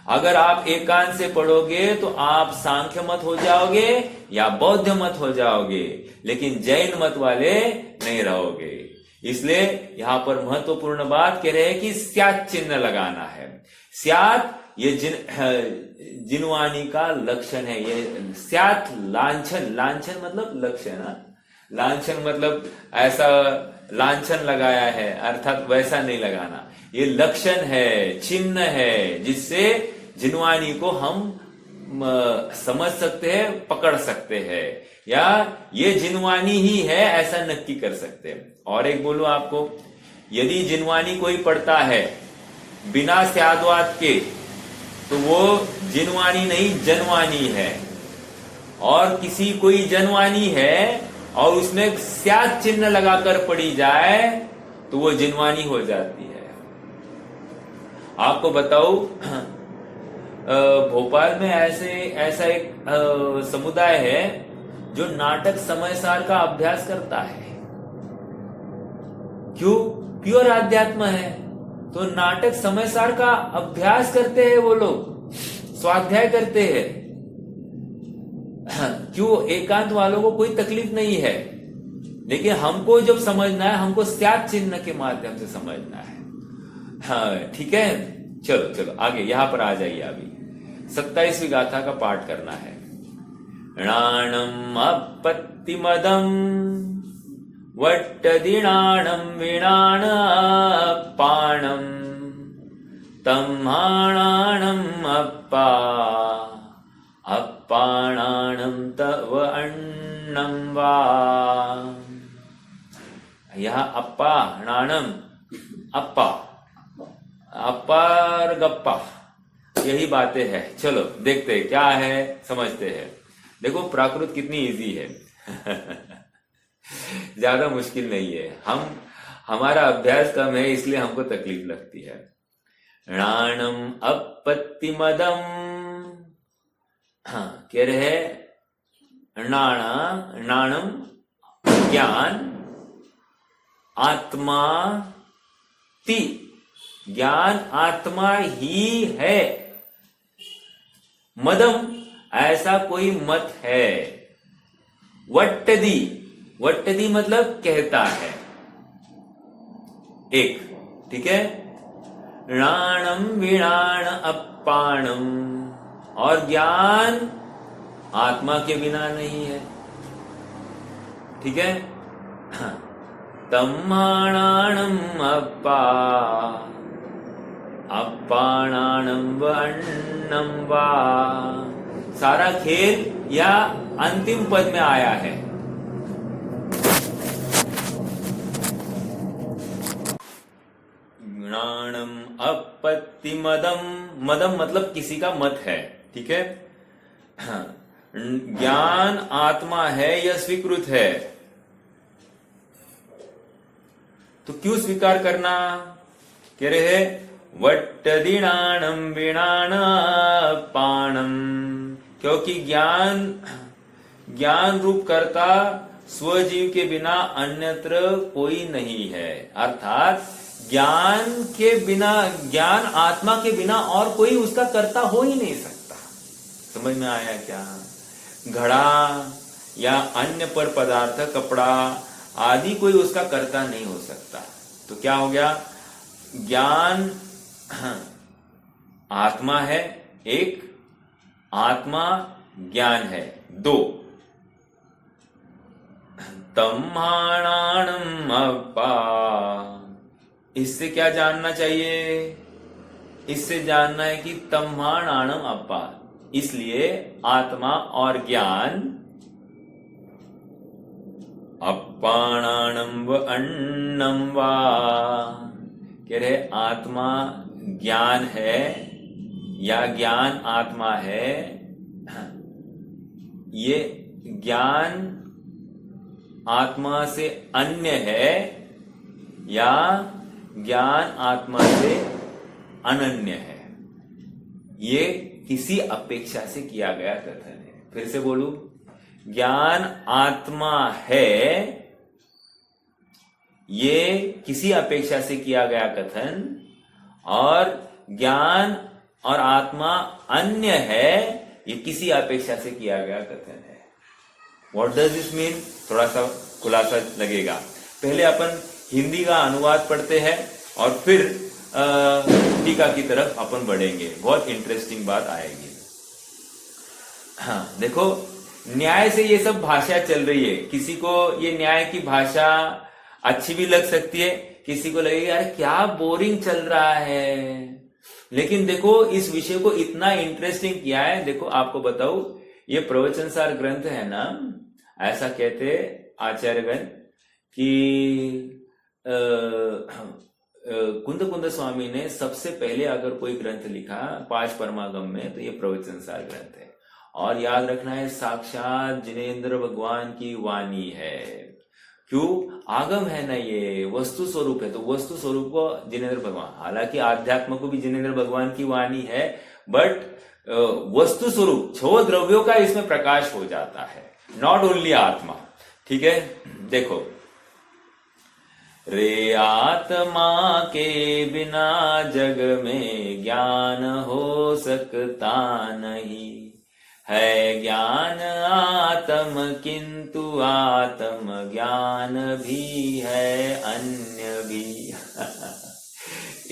अगर आप एकांत से पढ़ोगे तो आप सांख्य मत हो जाओगे या बौद्ध मत हो जाओगे, लेकिन जैन मत वाले नहीं रहोगे। इसलिए यहां पर महत्वपूर्ण बात कह रहे हैं कि स्यात् चिन्ह लगाना है। स्यात् ये जिनवानी का लक्षण है। ये स्यात् लांछन, लांछन मतलब लक्षण, लांछन मतलब ऐसा लांछन लगाया है, अर्थात वैसा नहीं लगाना। ये लक्षण है, चिन्ह है, जिससे जिनवानी को हम समझ सकते हैं, पकड़ सकते हैं, या ये जिनवानी ही है ऐसा नक्की कर सकते हैं। और एक बोलूं आपको, यदि जिनवानी कोई पढ़ता है बिना स्याद्वाद के, तो वो जिनवानी नहीं जनवानी है। और किसी कोई जनवानी है और उसमें स्यात् चिन्ह लगाकर पढ़ी जाए तो वो जिनवानी हो जाती है। आपको बताऊं, भोपाल में ऐसा एक समुदाय है जो नाटक समयसार का अभ्यास करता है। क्यों? प्योर आध्यात्म है, तो नाटक समयसार का अभ्यास करते हैं वो लोग, स्वाध्याय करते हैं। क्यों? एकांत वालों को कोई तकलीफ नहीं है, लेकिन हमको जब समझना है, हमको स्यात् चिन्ह के माध्यम से समझना है। हाँ, ठीक है, चलो चलो आगे यहां पर आ जाइए। अभी 27वीं गाथा का पाठ करना है। णाणम अपत्तिमदम वट्टदिणाणम विणाण पाणम तम्हाणाणम अप्पा अप्पाणाणम तव अन्नम वा। यह अप्पा नाणम, अप्पा अप्पा और गप्पा, यही बातें हैं। चलो देखते हैं क्या है, समझते हैं। देखो प्राकृत कितनी इजी है ज्यादा मुश्किल नहीं है। हमारा अभ्यास कम है, इसलिए हमको तकलीफ लगती है। णाणम अपत्तिमदम, हाँ कह रहे हैं नाणम ज्ञान, आत्मा ति, ज्ञान आत्मा ही है। मदम, ऐसा कोई मत है। वट्टदी, वट्टदी मतलब कहता है एक, ठीक है। णाणम विणाण अप्पाणम, और ज्ञान आत्मा के बिना नहीं है, ठीक है। तम्माणाणम अप्पा अप्पाणाणम व अन्नम वा। सारा खेल या अंतिम पद में आया है। ज्ञानम अपत्ति मदम, मदम मतलब किसी का मत है, ठीक है। ज्ञान आत्मा है, यह स्वीकृत है, तो क्यों स्वीकार करना? कह रहे हैं वट्टदिणाणम विणाण पाणम, क्योंकि ज्ञान रूप कर्ता स्वजीव के बिना अन्यत्र कोई नहीं है। अर्थात ज्ञान के बिना, ज्ञान आत्मा के बिना और कोई उसका कर्ता हो ही नहीं सकता। समझ में आया क्या? घड़ा या अन्य पर पदार्थ, कपड़ा आदि कोई उसका कर्ता नहीं हो सकता। तो क्या हो गया, ज्ञान आत्मा है एक, आत्मा ज्ञान है दो। तम्हाणाणम अप्पा, इससे क्या जानना चाहिए, इससे जानना है कि तम्हाणाणम अप्पा, इसलिए आत्मा और ज्ञान अप्पाणाणम व अन्नम वा, कह रहे आत्मा ज्ञान है या ज्ञान आत्मा है, ये ज्ञान आत्मा से अन्य है या ज्ञान आत्मा से अनन्य है, ये किसी अपेक्षा से किया गया कथन है। फिर से बोलूं, ज्ञान आत्मा है, ये किसी अपेक्षा से किया गया कथन, और ज्ञान और आत्मा अन्य है, ये किसी अपेक्षा से किया गया कथन है। व्हाट डज दिस मीन, थोड़ा सा खुलासा लगेगा। पहले अपन हिंदी का अनुवाद पढ़ते हैं और फिर टीका की तरफ अपन बढ़ेंगे, बहुत इंटरेस्टिंग बात आएगी। हाँ देखो, न्याय से ये सब भाषा चल रही है, किसी को ये न्याय की भाषा अच्छी भी लग सकती है, किसी को लगेगा यार क्या बोरिंग चल रहा है, लेकिन देखो इस विषय को इतना इंटरेस्टिंग किया है। देखो आपको बताऊं, ये प्रवचन सार ग्रंथ है ना, ऐसा कहते आचार्यगण कि कुंद स्वामी ने सबसे पहले अगर कोई ग्रंथ लिखा 5 परमागम में तो ये प्रवचन सार ग्रंथ है। और याद रखना है, साक्षात जिनेंद्र भगवान की वाणी है। क्यों, आगम है ना, ये वस्तु स्वरूप है, तो वस्तु स्वरूप को जिनेंद्र भगवान, हालांकि आध्यात्म को भी जिनेंद्र भगवान की वाणी है, बट वस्तु स्वरूप 6 द्रव्यों का इसमें प्रकाश हो जाता है, नॉट ओनली आत्मा। ठीक है, देखो, रे आत्मा के बिना जग में ज्ञान हो सकता नहीं, है ज्ञान आत्म किंतु आत्म ज्ञान भी है अन्य भी।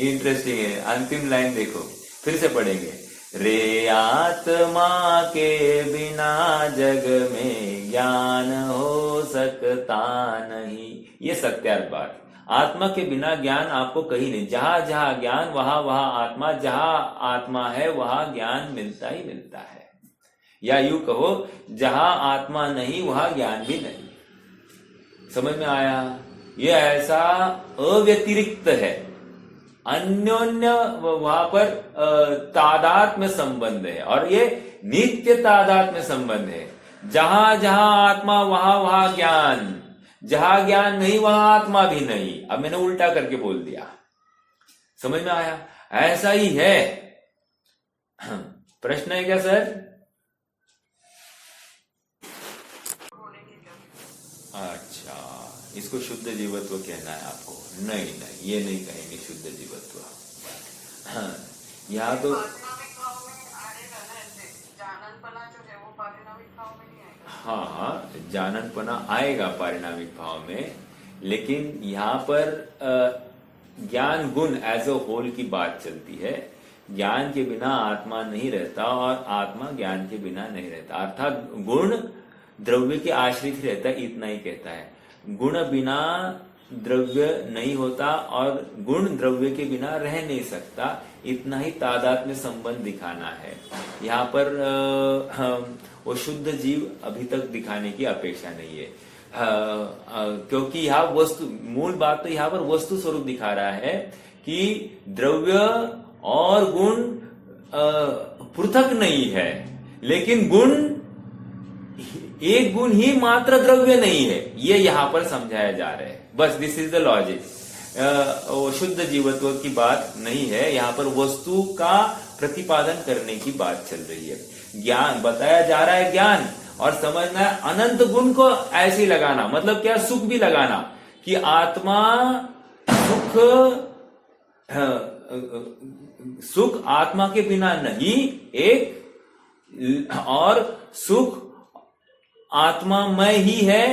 इंटरेस्टिंग है, अंतिम लाइन देखो, फिर से पढ़ेंगे। रे आत्मा के बिना जग में ज्ञान हो सकता नहीं, ये सत्यार्थ बात। आत्मा के बिना ज्ञान आपको कहीं नहीं, जहां जहां ज्ञान वहां वहां आत्मा, जहां आत्मा है वहां ज्ञान मिलता ही मिलता है, या यूं कहो जहां आत्मा नहीं वहां ज्ञान भी नहीं। समझ में आया? ये ऐसा अव्यतिरिक्त है, अन्योन्य वहां पर तादात्म्य संबंध है, और ये नित्य तादात्म्य संबंध है। जहां जहां आत्मा वहां वहां ज्ञान, जहां ज्ञान नहीं वहां आत्मा भी नहीं। अब मैंने उल्टा करके बोल दिया, समझ में आया? ऐसा ही है। प्रश्न है क्या सर? अच्छा, इसको शुद्ध जीवत्व कहना है आपको? नहीं नहीं, ये नहीं कहेंगे शुद्ध जीवत्व। हाँ, यहाँ तो हाँ हाँ, जाननपना आएगा पारिणामिक भाव में, लेकिन यहाँ पर ज्ञान गुण एज अ होल की बात चलती है। ज्ञान के बिना आत्मा नहीं रहता और आत्मा ज्ञान के बिना नहीं रहता, अर्थात गुण द्रव्य के आश्रित रहता है, इतना ही कहता है। गुण बिना द्रव्य नहीं होता और गुण द्रव्य के बिना रह नहीं सकता, इतना ही तादात्म्य संबंध दिखाना है। यहाँ पर वो शुद्ध जीव अभी तक दिखाने की अपेक्षा नहीं है, क्योंकि यहाँ वस्तु, मूल बात तो यहाँ पर वस्तु स्वरूप दिखा रहा है कि द्रव्य और गुण पृथक नहीं है, लेकिन गुण, एक गुण ही मात्र द्रव्य नहीं है, ये यहाँ पर समझाया जा रहा है। बस दिस इज द लॉजिक। शुद्ध जीवत्व की बात नहीं है, यहाँ पर वस्तु का प्रतिपादन करने की बात चल रही है। ज्ञान बताया जा रहा है, ज्ञान, और समझना है अनंत गुण को ऐसे ही लगाना, मतलब क्या, सुख भी लगाना कि आत्मा सुख आत्मा के बिना नहीं एक, और सुख आत्मामय ही है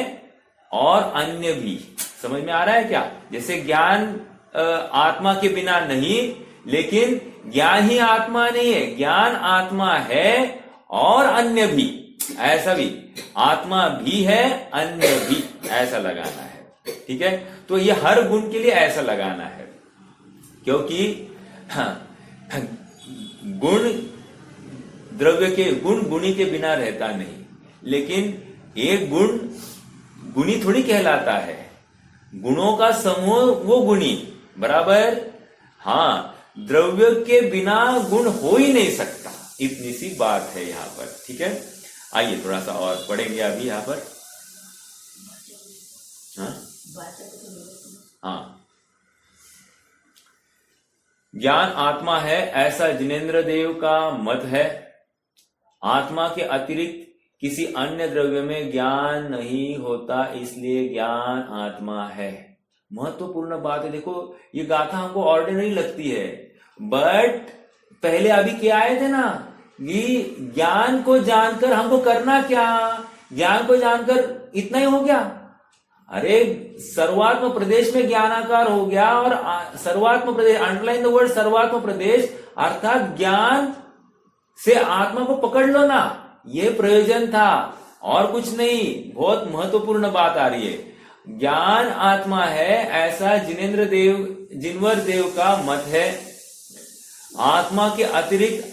और अन्य भी। समझ में आ रहा है क्या? जैसे ज्ञान आत्मा के बिना नहीं, लेकिन ज्ञान ही आत्मा नहीं है, ज्ञान आत्मा है और अन्य भी, ऐसा भी, आत्मा भी है अन्य भी, ऐसा लगाना है। ठीक है, तो ये हर गुण के लिए ऐसा लगाना है, क्योंकि गुण द्रव्य के, गुण गुणी के बिना रहता नहीं, लेकिन एक गुण गुणी थोड़ी कहलाता है, गुणों का समूह वो गुणी, बराबर। हाँ, द्रव्य के बिना गुण हो ही नहीं सकता, इतनी सी बात है यहां पर। ठीक है, आइए थोड़ा सा और पढ़ेंगे अभी यहां पर। हाँ, ज्ञान आत्मा है ऐसा जिनेंद्र देव का मत है। आत्मा के अतिरिक्त किसी अन्य द्रव्य में ज्ञान नहीं होता, इसलिए ज्ञान आत्मा है। महत्वपूर्ण बात है। देखो, ये गाथा हमको ऑर्डिनरी लगती है, बट पहले अभी क्या आए थे ना, कि ज्ञान को जानकर हमको करना क्या, ज्ञान को जानकर इतना ही हो गया। अरे सर्वात्म प्रदेश में ज्ञानाकार हो गया, और सर्वात्म प्रदेश, अंडरलाइन द वर्ड सर्वात्म प्रदेश, अर्थात ज्ञान से आत्मा को पकड़ लो ना, ये प्रयोजन था और कुछ नहीं। बहुत महत्वपूर्ण बात आ रही है। ज्ञान आत्मा है ऐसा जिनवर देव का मत है। आत्मा के अतिरिक्त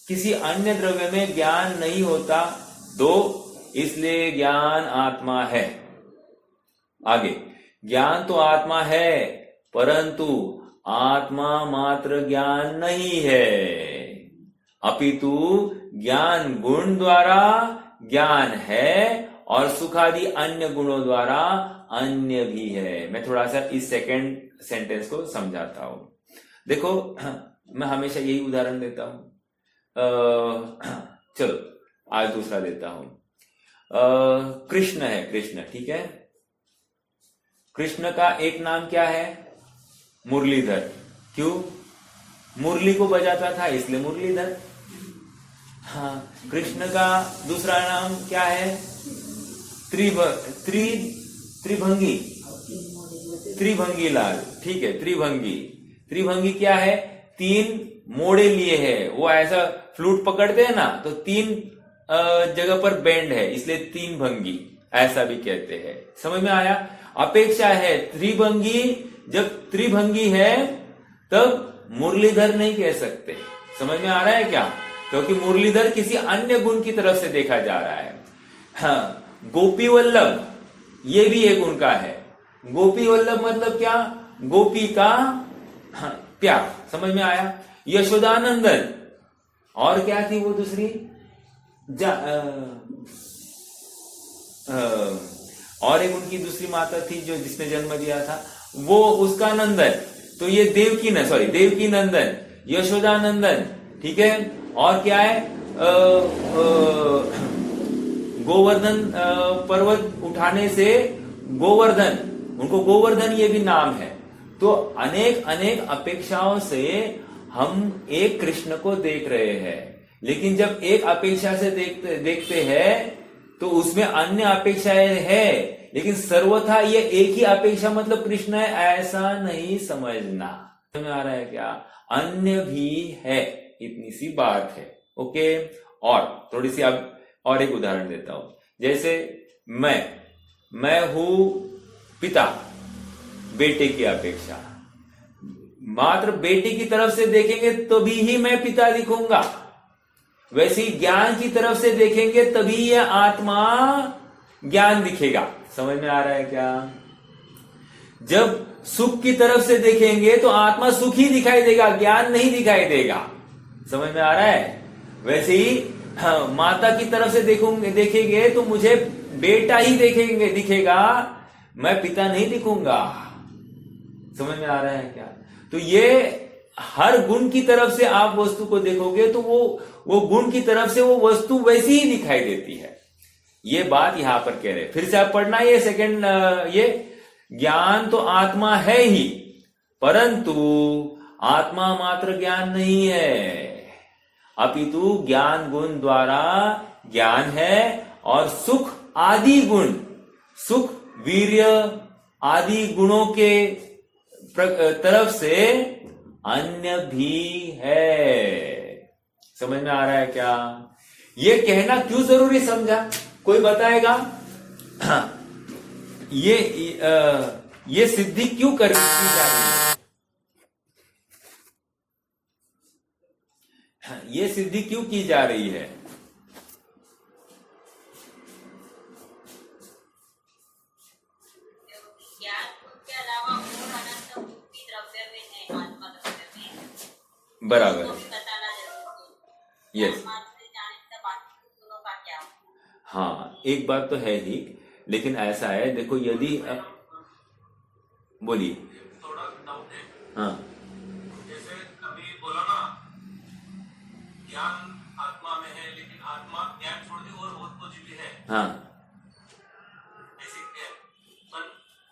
किसी अन्य द्रव्य में ज्ञान नहीं होता, इसलिए ज्ञान आत्मा है। आगे, ज्ञान तो आत्मा है, परंतु आत्मा मात्र ज्ञान नहीं है, अपितु ज्ञान गुण द्वारा ज्ञान है और सुखादि अन्य गुणों द्वारा अन्य भी है। मैं थोड़ा सा इस सेकंड सेंटेंस को समझाता हूं। देखो, मैं हमेशा यही उदाहरण देता हूं। चलो आज दूसरा देता हूं। कृष्ण है, कृष्ण, ठीक है। कृष्ण का एक नाम क्या है? मुरलीधर। क्यों? मुरली को बजाता था इसलिए मुरलीधर। हाँ, कृष्ण का दूसरा नाम क्या है? त्रिभंगी, त्रिभंगी लाल, ठीक है, त्रिभंगी। त्रिभंगी क्या है? 3 मोड़े लिए है, वो ऐसा फ्लूट पकड़ते हैं ना, तो 3 जगह पर बेंड है, इसलिए 3 भंगी, ऐसा भी कहते हैं। समझ में आया? अपेक्षा है त्रिभंगी, जब त्रिभंगी है तब मुरलीधर नहीं कह सकते। समझ में आ रहा है क्या? क्योंकि मुरलीधर किसी अन्य गुण की तरफ से देखा जा रहा है। हाँ, गोपी वल्लभ, ये भी एक उनका है। गोपी वल्लभ मतलब क्या? गोपी का प्यार। समझ में आया? यशोदानंदन, और क्या थी वो दूसरी? और एक उनकी दूसरी माता थी जो जिसने जन्म दिया था, वो उसका नंदन। तो ये देवकी नंदन, यशोदानंदन, ठीक है। और क्या है? गोवर्धन पर्वत उठाने से गोवर्धन, उनको गोवर्धन ये भी नाम है। तो अनेक अनेक अपेक्षाओं से हम एक कृष्ण को देख रहे हैं, लेकिन जब एक अपेक्षा से देखते हैं तो उसमें अन्य अपेक्षाएं है, लेकिन सर्वथा ये एक ही अपेक्षा मतलब कृष्ण है, ऐसा नहीं समझना। समझ में आ रहा है क्या? अन्य भी है, इतनी सी बात है। ओके, और थोड़ी सी अब और एक उदाहरण देता हूं। जैसे मैं हूं पिता, बेटे की अपेक्षा, मात्र बेटे की तरफ से देखेंगे तभी ही मैं पिता दिखूंगा। वैसे ही ज्ञान की तरफ से देखेंगे तभी यह आत्मा ज्ञान दिखेगा। समझ में आ रहा है क्या? जब सुख की तरफ से देखेंगे तो आत्मा सुख ही दिखाई देगा, ज्ञान नहीं दिखाई देगा। समझ में आ रहा है? वैसे ही माता की तरफ से देखेंगे तो मुझे बेटा ही दिखेगा, मैं पिता नहीं दिखूंगा। समझ में आ रहा है क्या? तो ये हर गुण की तरफ से आप वस्तु को देखोगे तो वो गुण की तरफ से वो वस्तु वैसी ही दिखाई देती है। ये बात यहां पर कह रहे हैं। फिर से आप पढ़ना, ये सेकंड, ये ज्ञान तो आत्मा है ही, परंतु आत्मा मात्र ज्ञान नहीं है, अपितु ज्ञान गुण द्वारा ज्ञान है और सुख आदि गुण, सुख वीर्य आदि गुणों के तरफ से अन्य भी है। समझ में आ रहा है क्या? ये कहना क्यों जरूरी समझा, कोई बताएगा? ये सिद्धि क्यों की जा रही है? ये सिद्धि क्यों की जा रही है? बराबर, यस। हाँ, एक बात तो है ही, लेकिन ऐसा है, देखो यदि बोलिए। थोड़ा डाउट है। हाँ, जैसे अभी बोला ना, ज्ञान आत्मा में है, लेकिन आत्मा ज्ञान छोड़ के और बहुत कुछ भी है। हाँ, ऐसे है, पर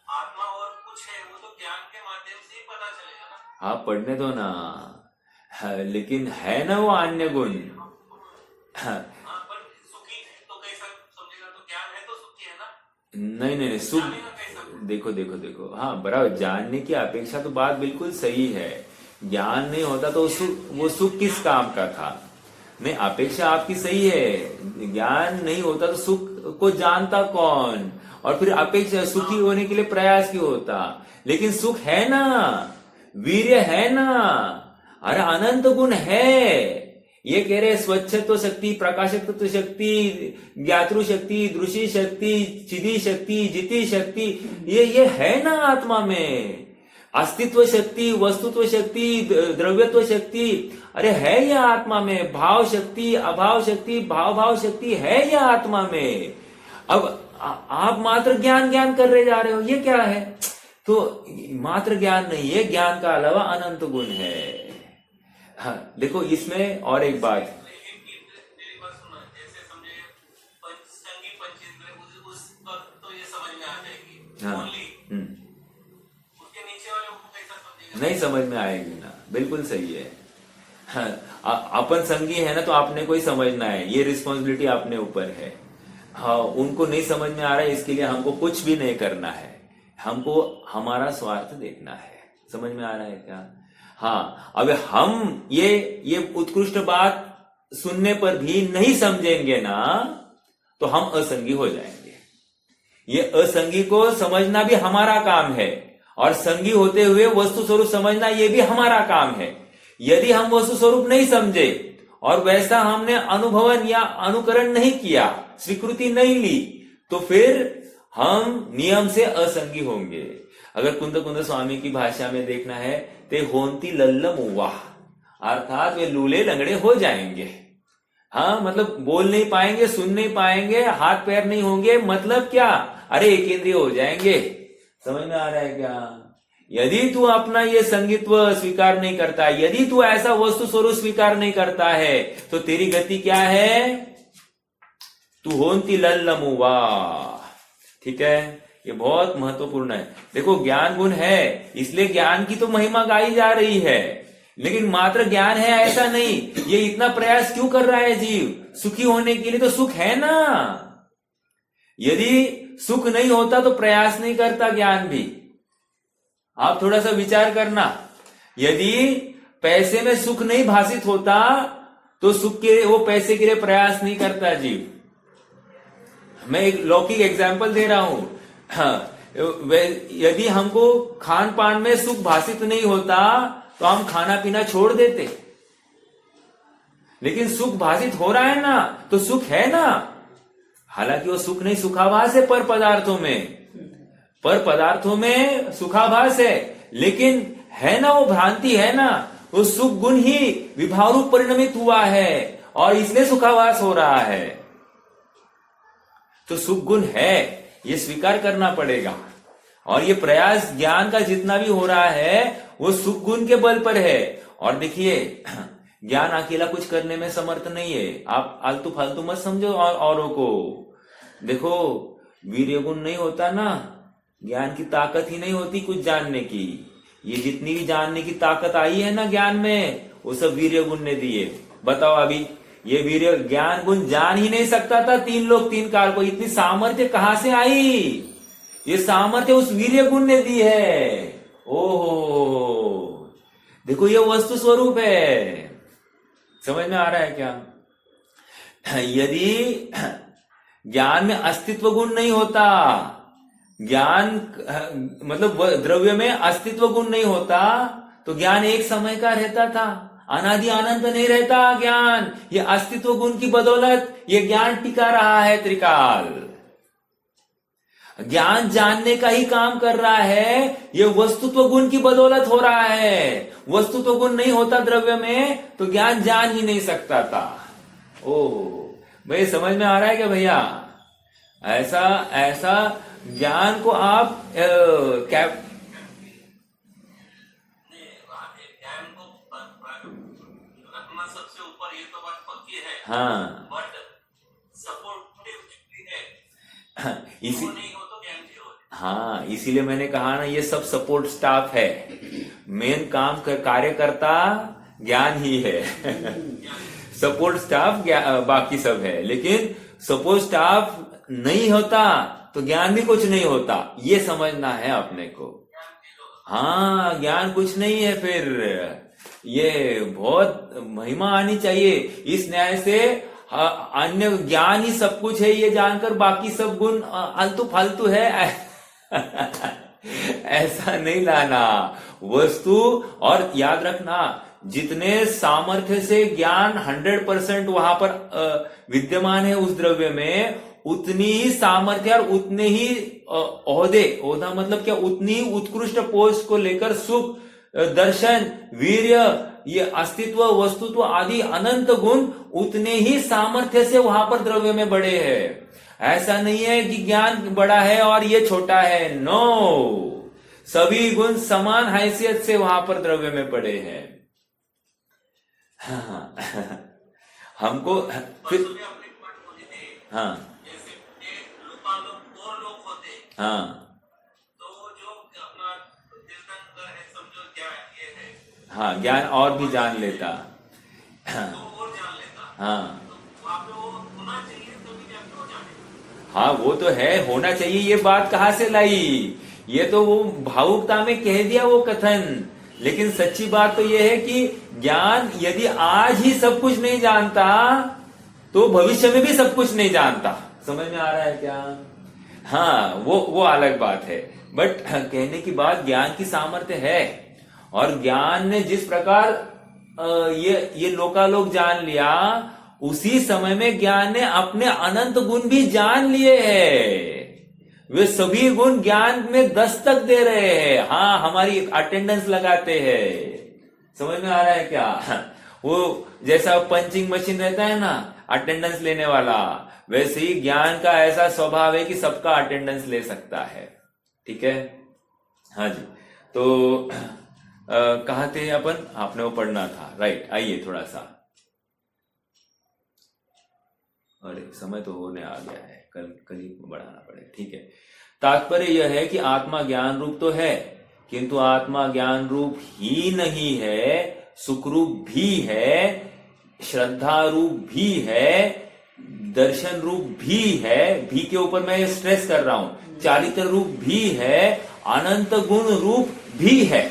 आत्मा और कुछ है, वो तो ज्ञान के माध्यम से ही पता चलेगा ना। आप पढ़ने दो ना। हाँ, लेकिन है ना वो अन्य गुण। हाँ, पर सुखी तो कैसा समझेगा? तो ज्ञान है तो सुखी है ना। नहीं, सुख, देखो, हाँ बराबर, जानने की अपेक्षा तो बात बिल्कुल सही है। ज्ञान नहीं होता तो वो सुख किस काम का था? नहीं, अपेक्षा आपकी सही है। ज्ञान नहीं होता तो सुख को जानता कौन, और फिर अपेक्षा सुखी होने के लिए प्रयास क्यों होता? लेकिन सुख है ना, वीर्य है ना, अरे अनंत गुण है। ये कह रहे स्वच्छत्व शक्ति, प्रकाशकत्व शक्ति, ज्ञातृ शक्ति, दृषि शक्ति, चिदी शक्ति, जिति शक्ति, ये है ना आत्मा में। अस्तित्व शक्ति, वस्तुत्व शक्ति, द्रव्यत्व शक्ति, अरे है ये आत्मा में। भाव शक्ति, अभाव शक्ति, भाव शक्ति है ये आत्मा में। अब आप मात्र ज्ञान कर रहे जा रहे हो, ये क्या है? तो मात्र ज्ञान नहीं है, ज्ञान का अलावा अनंत गुण है। हाँ, देखो इसमें और एक बात, मेरी बात सुनो, जैसे समझे पंचसंगी पंचेंद्रिय, उस वक्त तो ये समझ में आ जाएगी। हाँ, ओनली उसके नीचे वाले को कैसा समझेगा? नहीं समझ में आएगी ना, बिल्कुल सही है। हाँ, अपन संगी है ना, तो आपने को ही समझना है, ये रिस्पॉन्सिबिलिटी अपने ऊपर है। हाँ, उनको नहीं समझ में आ रहा है, इसके लिए हमको कुछ भी नहीं करना है, हमको हमारा स्वार्थ देखना है। समझ में आ रहा है क्या? हाँ, अब हम ये उत्कृष्ट बात सुनने पर भी नहीं समझेंगे ना, तो हम असंगी हो जाएंगे। ये असंगी को समझना भी हमारा काम है, और संगी होते हुए वस्तु स्वरूप समझना ये भी हमारा काम है। यदि हम वस्तु स्वरूप नहीं समझे और वैसा हमने अनुभवन या अनुकरण नहीं किया, स्वीकृति नहीं ली, तो फिर हम नियम से असंगी होंगे। अगर कुंद स्वामी की भाषा में देखना है, ते होंती लल्लम वाह, अर्थात वे लूले लंगड़े हो जाएंगे। हाँ, मतलब बोल नहीं पाएंगे, सुन नहीं पाएंगे, हाथ पैर नहीं होंगे, मतलब क्या? अरे एक इंद्रिय हो जाएंगे। समझ में आ रहा है क्या? यदि तू अपना ये संगित्व स्वीकार नहीं करता, यदि तू ऐसा वस्तु स्वरूप स्वीकार नहीं करता है, तो तेरी गति क्या है? तू होंती लल्लम वाह। ठीक है, ये बहुत महत्वपूर्ण है। देखो, ज्ञान गुण है, इसलिए ज्ञान की तो महिमा गाई जा रही है, लेकिन मात्र ज्ञान है ऐसा नहीं। ये इतना प्रयास क्यों कर रहा है जीव? सुखी होने के लिए तो सुख है ना। यदि सुख नहीं होता तो प्रयास नहीं करता ज्ञान भी। आप थोड़ा सा विचार करना, यदि पैसे में सुख नहीं भाषित होता तो सुख के वो पैसे के लिए प्रयास नहीं करता जीव। मैं एक लौकिक एग्जाम्पल दे रहा हूं। हाँ, यदि हमको खान पान में सुख भाषित नहीं होता तो हम खाना पीना छोड़ देते, लेकिन सुख भाषित हो रहा है ना, तो सुख है ना। हालांकि वो सुख नहीं, सुखाभास है पर पदार्थों में सुखाभास है, लेकिन है ना, वो भ्रांति है ना, वो सुख गुण ही विभाव रूप परिणमित हुआ है और इसलिए सुखाभास हो रहा है। तो सुख गुण है, ये स्वीकार करना पड़ेगा। और ये प्रयास ज्ञान का जितना भी हो रहा है वो सुख गुण के बल पर है। और देखिए, ज्ञान अकेला कुछ करने में समर्थ नहीं है। आप आलतू फालतू मत समझो औरों को। देखो, वीर्य गुण नहीं होता ना, ज्ञान की ताकत ही नहीं होती कुछ जानने की। ये जितनी भी जानने की ताकत आई है ना ज्ञान में, वो सब वीर्य गुण ने दिए। बताओ, अभी ये वीर्य ज्ञान गुण जान ही नहीं सकता था 3 लोक 3 काल को। इतनी सामर्थ्य कहां से आई? ये सामर्थ्य उस वीर्य गुण ने दी है। ओहो, देखो ये वस्तु स्वरूप है। समझ में आ रहा है क्या? यदि ज्ञान में अस्तित्व गुण नहीं होता, ज्ञान मतलब द्रव्य में अस्तित्व गुण नहीं होता, तो ज्ञान एक समय का रहता था, अनादि अनंत नहीं रहता ज्ञान। ये अस्तित्व गुण की बदौलत ये ज्ञान टिका रहा है त्रिकाल। ज्ञान जानने का ही काम कर रहा है, ये वस्तुत्व गुण की बदौलत हो रहा है। वस्तुत्व गुण नहीं होता द्रव्य में तो ज्ञान जान ही नहीं सकता था। ओह भाई, समझ में आ रहा है क्या भैया? ऐसा ज्ञान को आप क्या ज्ञान को रखना सबसे ऊपर, ये तो बात पक्की है। हाँ, बट सपोर्टिव है, इसी वो नहीं हो तो ज्ञान जीरो है। हाँ, इसीलिए मैंने कहा ना, ये सब सपोर्ट स्टाफ है। मेन काम कार्यकर्ता ज्ञान ही है। सपोर्ट स्टाफ बाकी सब है, लेकिन सपोर्ट स्टाफ नहीं होता तो ज्ञान भी कुछ नहीं होता। ये समझना है अपने को। हाँ, ज्ञान कुछ नहीं है फिर। ये बहुत महिमा आनी चाहिए इस न्याय से। अन्य ज्ञान ही सब कुछ है ये जानकर बाकी सब गुण आलतू फालतू है, ऐसा नहीं लाना वस्तु। और याद रखना, जितने सामर्थ्य से ज्ञान 100% वहां पर विद्यमान है उस द्रव्य में, उतनी ही सामर्थ्य और उतने ही ओहदा मतलब क्या, उतनी ही उत्कृष्ट पोस्ट को लेकर सुख, दर्शन, वीर्य, ये अस्तित्व, वस्तुत्व आदि अनंत गुण उतने ही सामर्थ्य से वहां पर द्रव्य में बड़े हैं। ऐसा नहीं है कि ज्ञान बड़ा है और ये छोटा है। नो, सभी गुण समान हैसियत से वहां पर द्रव्य में पड़े हैं। हाँ, हमको फिर हाँ हाँ तो जो अपना तीर्थंकर है, समझो क्या ये है, हाँ, ज्ञान और भी जान लेता। तो और जान लेता। हाँ तो आप लोग होना चाहिए तभी ज्ञान को जाने। हाँ, वो तो है, होना चाहिए। ये बात कहाँ से लाई? ये तो वो भावुकता में कह दिया वो कथन। लेकिन सच्ची बात तो ये है कि ज्ञान यदि आज ही सब कुछ नहीं जानता तो भविष्य में भी सब कुछ नहीं जानता। समझ में आ रहा है क्या? हाँ, वो अलग बात है। बट कहने की बात, ज्ञान की सामर्थ्य है। और ज्ञान ने जिस प्रकार ये लोकालोक जान लिया, उसी समय में ज्ञान ने अपने अनंत गुण भी जान लिए हैं। वे सभी गुण ज्ञान में दस्तक दे रहे हैं। हाँ, हमारी अटेंडेंस लगाते हैं। समझ में आ रहा है क्या? वो जैसा पंचिंग मशीन रहता है ना, अटेंडेंस लेने वाला, वैसे ही ज्ञान का ऐसा स्वभाव है कि सबका अटेंडेंस ले सकता है। ठीक है? हाँ जी। तो कहाँ थे अपन? आपने वो पढ़ना था, राइट। आइए थोड़ा सा, अरे समय तो होने आ गया है, कल ही बढ़ाना पड़ेगा। ठीक है, तात्पर्य यह है कि आत्मा ज्ञान रूप तो है, किंतु आत्मा ज्ञान रूप ही नहीं है, सुख रूप भी है, श्रद्धा रूप भी है, दर्शन रूप भी है। भी के ऊपर मैं स्ट्रेस कर रहा हूं। चारित्र रूप भी है, अनंत गुण रूप भी है।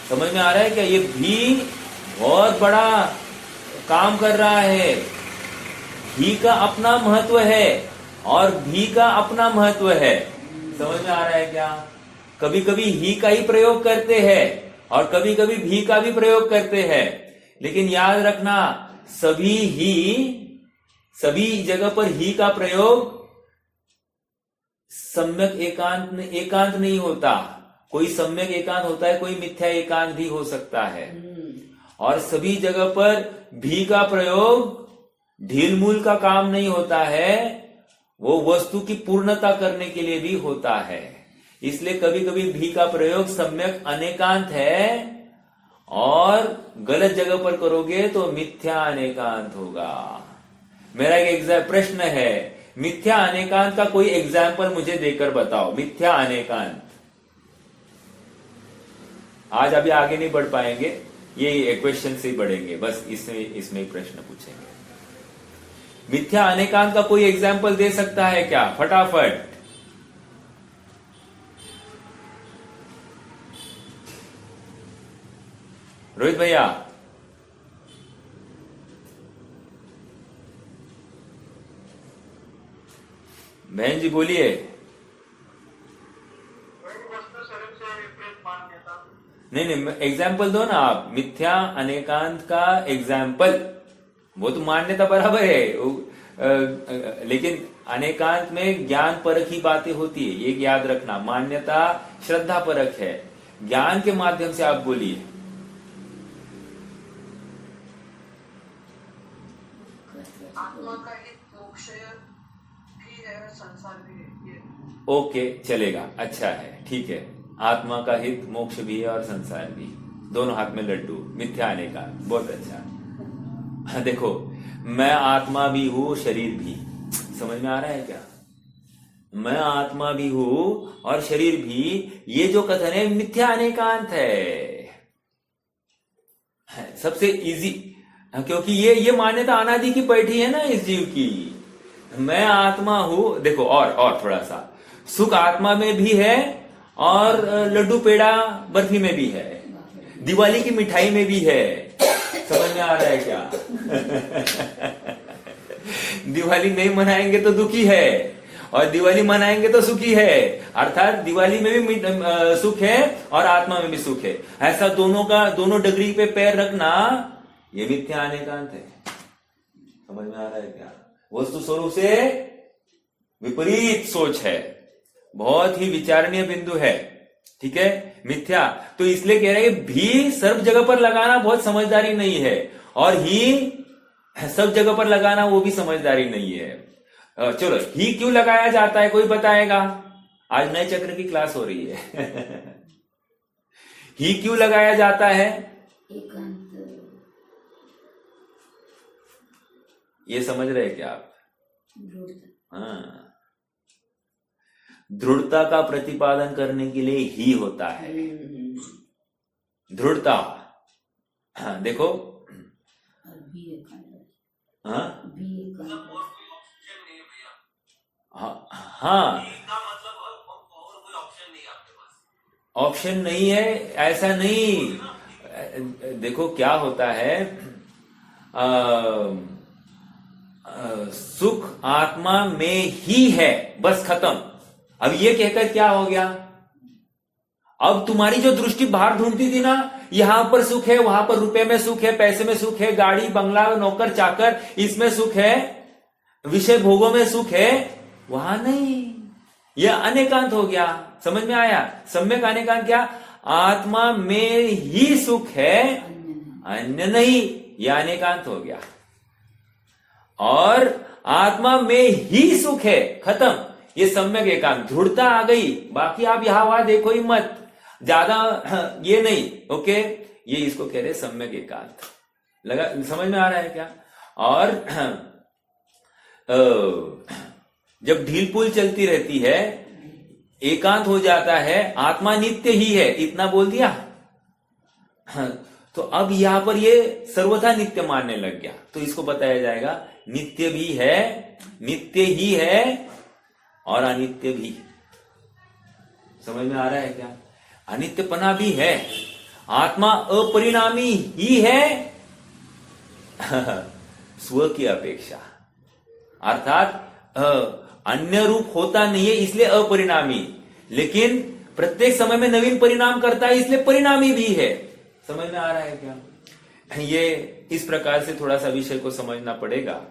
समझ में आ रहा है क्या? ये भी बहुत बड़ा काम कर रहा है। भी का अपना महत्व है और भी का अपना महत्व है। समझ में आ रहा है क्या? कभी कभी ही का ही प्रयोग करते हैं और कभी कभी भी का भी प्रयोग करते हैं। लेकिन याद रखना, सभी जगह पर ही का प्रयोग सम्यक एकांत नहीं होता। कोई सम्यक एकांत होता है, कोई मिथ्या एकांत भी हो सकता है। और सभी जगह पर भी का प्रयोग ढील मूल का काम नहीं होता है, वो वस्तु की पूर्णता करने के लिए भी होता है। इसलिए कभी कभी भी का प्रयोग सम्यक अनेकांत है और गलत जगह पर करोगे तो मिथ्या अनेकांत होगा। मेरा एक प्रश्न है, मिथ्या अनेकांत का कोई एग्जाम्पल मुझे देकर बताओ। मिथ्या अनेकांत, आज अभी आगे नहीं बढ़ पाएंगे, ये क्वेश्चन से ही बढ़ेंगे, बस इसमें प्रश्न पूछेंगे। मिथ्या अनेकांत का कोई एग्जाम्पल दे सकता है क्या? फटाफट। रोहित भैया, बहन जी बोलिए। वस्तु स्वरूप से विपरीत मान्यता। नहीं, एग्जाम्पल दो ना आप, मिथ्या अनेकांत का एग्जाम्पल। वो तो मान्यता बराबर है, लेकिन अनेकांत में ज्ञान परक ही बातें होती है, ये याद रखना। मान्यता श्रद्धा परक है, ज्ञान के माध्यम से आप बोलिए। आत्मा का हित मोक्ष भी है, संसार भी है। ये ओके, चलेगा, अच्छा है, ठीक है। आत्मा का हित मोक्ष भी है और संसार भी, दोनों हाथ में लड्डू, मिथ्या अनेकांत, बहुत अच्छा। देखो, मैं आत्मा भी हूं, शरीर भी। समझ में आ रहा है क्या? मैं आत्मा भी हूं और शरीर भी, ये जो कथन है मिथ्या अनेकांत है। सबसे इजी, क्योंकि ये मान्यता अनादि की बैठी है ना इस जीव की। मैं आत्मा हूं, देखो, और थोड़ा सा, सुख आत्मा में भी है और लड्डू पेड़ा बर्फी में भी है, दिवाली की मिठाई में भी है। समझ में आ रहा है क्या? दिवाली नहीं मनाएंगे तो दुखी है, और दिवाली मनाएंगे तो सुखी है। अर्थात दिवाली में भी सुख है और आत्मा में भी सुख है। ऐसा दोनों डगरी पे पैर रखना, ये मिथ्या अनेकांत है। समझ में आ रहा है क्या? वस्तु स्वरूप से विपरीत सोच है, बहुत ही विचारणीय बिंदु है। ठीक है, मिथ्या तो इसलिए कह रहे हैं, भी सर्व जगह पर लगाना बहुत समझदारी नहीं है, और ही सब जगह पर लगाना वो भी समझदारी नहीं है। चलो, ही क्यों लगाया जाता है, कोई बताएगा? आज नए चक्र की क्लास हो रही है। ही क्यों लगाया जाता है? ये समझ रहे हैं क्या आप? हाँ, दृढ़ता का प्रतिपादन करने के लिए ही होता है। दृढ़ता, हाँ, देखो, हाँ, मतलब और कोई ऑप्शन नहीं है भैया। हाँ, इसका मतलब और कोई ऑप्शन नहीं है आपके पास। ऑप्शन नहीं है, ऐसा नहीं। देखो क्या होता है, सुख आत्मा में ही है, बस खत्म। अब ये कहकर क्या हो गया? अब तुम्हारी जो दृष्टि बाहर ढूंढती थी ना, यहां पर सुख है, वहां पर रुपए में सुख है, पैसे में सुख है, गाड़ी बंगला नौकर चाकर इसमें सुख है, विषय भोगों में सुख है, वहां नहीं। यह अनेकांत हो गया। समझ में आया? सम्यक अनेकांत क्या? आत्मा में ही सुख है, अन्य नहीं, यह अनेकांत हो गया। और आत्मा में ही सुख है, खत्म, ये सम्यक एकांत। दृढ़ता आ गई। बाकी आप यहां वहां देखो ही मत, ज्यादा ये नहीं। ओके, ये इसको कह रहे सम्यक एकांत। लगा? समझ में आ रहा है क्या? और जब ढील पुल चलती रहती है, एकांत हो जाता है, आत्मा नित्य ही है, इतना बोल दिया। तो अब यहां पर ये सर्वथा नित्य मानने लग गया, तो इसको बताया जाएगा नित्य भी है, नित्य ही है और अनित्य भी। समझ में आ रहा है क्या? अनित्यपना भी है, आत्मा अपरिणामी ही है स्व की अपेक्षा, अर्थात अन्य रूप होता नहीं है इसलिए अपरिणामी, लेकिन प्रत्येक समय में नवीन परिणाम करता है इसलिए परिणामी भी है। समझ में आ रहा है क्या? ये इस प्रकार से थोड़ा सा विषय को समझना पड़ेगा।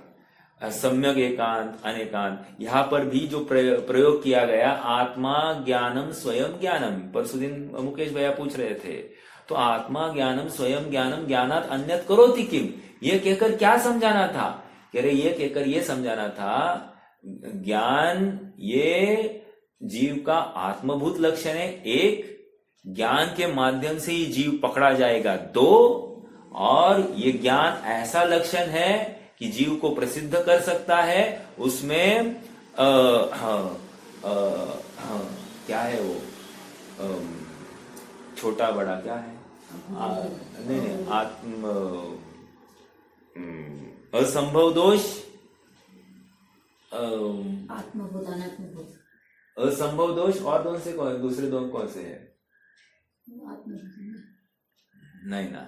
सम्यक एकांत अनेकांत, यहां पर भी जो प्रयोग किया गया, आत्मा ज्ञानम स्वयं ज्ञानम, परसों दिन मुकेश भैया पूछ रहे थे, तो आत्मा ज्ञानम स्वयं ज्ञानम ज्ञानात अन्यत करोति किम, ये कहकर क्या समझाना था? कह रहे ये कहकर ये समझाना था, ज्ञान ये जीव का आत्मभूत लक्षण है, एक, ज्ञान के माध्यम से ही जीव पकड़ा जाएगा, दो, और ये ज्ञान ऐसा लक्षण है कि जीव को प्रसिद्ध कर सकता है, उसमें क्या है वो, छोटा बड़ा क्या है, नहीं, आत्म असंभव दोष आत्मबोध अनात्मबोध असंभव दोष और दूसरे कौन से है? आत्मबोध नहीं ना,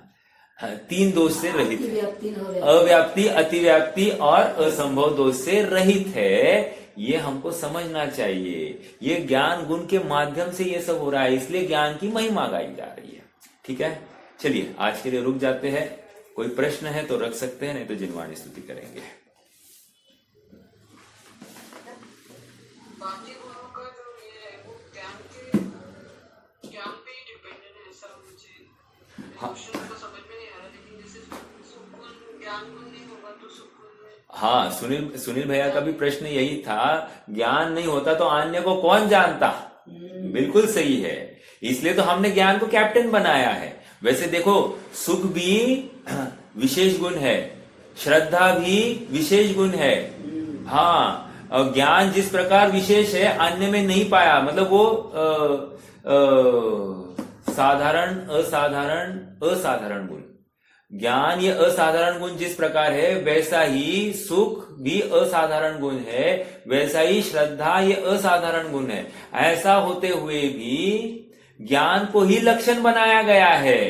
3 दोष से रहित है। अतिव्याप्ति, अव्याप्ति, अतिव्याप्ति और असंभव दोष से रहित है। ये हमको समझना चाहिए। ये ज्ञान गुण के माध्यम से ये सब हो रहा है, इसलिए ज्ञान की महिमा गाई जा रही है। ठीक है, चलिए आज के लिए रुक जाते हैं। कोई प्रश्न है तो रख सकते हैं, नहीं तो जिनवाणी स्तुति करेंगे। बाकी गुणों का जो ये है वो ज्ञान पे ही डिपेंडेंट है, ऐसा मुझे क्वेश्चन तो समझ में नहीं आ रहा। लेकिन जैसे सुकून ज्ञान गुण नहीं होगा तो सुकून में। हाँ, सुनील भैया का भी प्रश्न यही था, ज्ञान नहीं होता तो अन्य को कौन जानता? बिल्कुल सही है, इसलिए तो हमने ज्ञान को कैप्टन बनाया है। वैसे देखो, सुख भी विशेष गुण है, श्रद्धा भी विशेष गुण है। हाँ, और ज्ञान जिस प्रकार विशेष है अन्य में नहीं पाया, मतलब वो साधारण असाधारण गुण। ज्ञान ये असाधारण गुण जिस प्रकार है, वैसा ही सुख भी असाधारण गुण है, वैसा ही श्रद्धा ये असाधारण गुण है। ऐसा होते हुए भी ज्ञान को ही लक्षण बनाया गया है,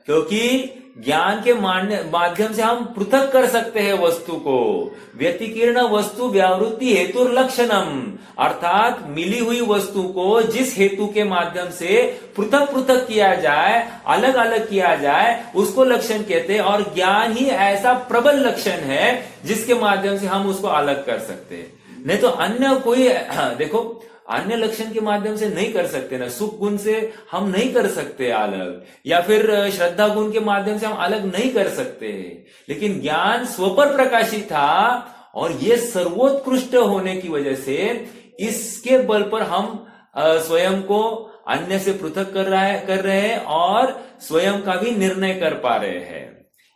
क्योंकि ज्ञान के माध्यम से हम पृथक कर सकते हैं वस्तु को। व्यतिकीर्ण वस्तु व्यावृत्ति हेतु लक्षणम, अर्थात मिली हुई वस्तु को जिस हेतु के माध्यम से पृथक पृथक किया जाए, अलग अलग किया जाए, उसको लक्षण कहते हैं। और ज्ञान ही ऐसा प्रबल लक्षण है जिसके माध्यम से हम उसको अलग कर सकते हैं। नहीं तो अन्य कोई, देखो, अन्य लक्षण के माध्यम से नहीं कर सकते ना। सुख गुण से हम नहीं कर सकते अलग, या फिर श्रद्धा गुण के माध्यम से हम अलग नहीं कर सकते। लेकिन ज्ञान स्वपर प्रकाशित था, और ये सर्वोत्कृष्ट होने की वजह से इसके बल पर हम स्वयं को अन्य से पृथक कर रहे हैं और स्वयं का भी निर्णय कर पा रहे हैं।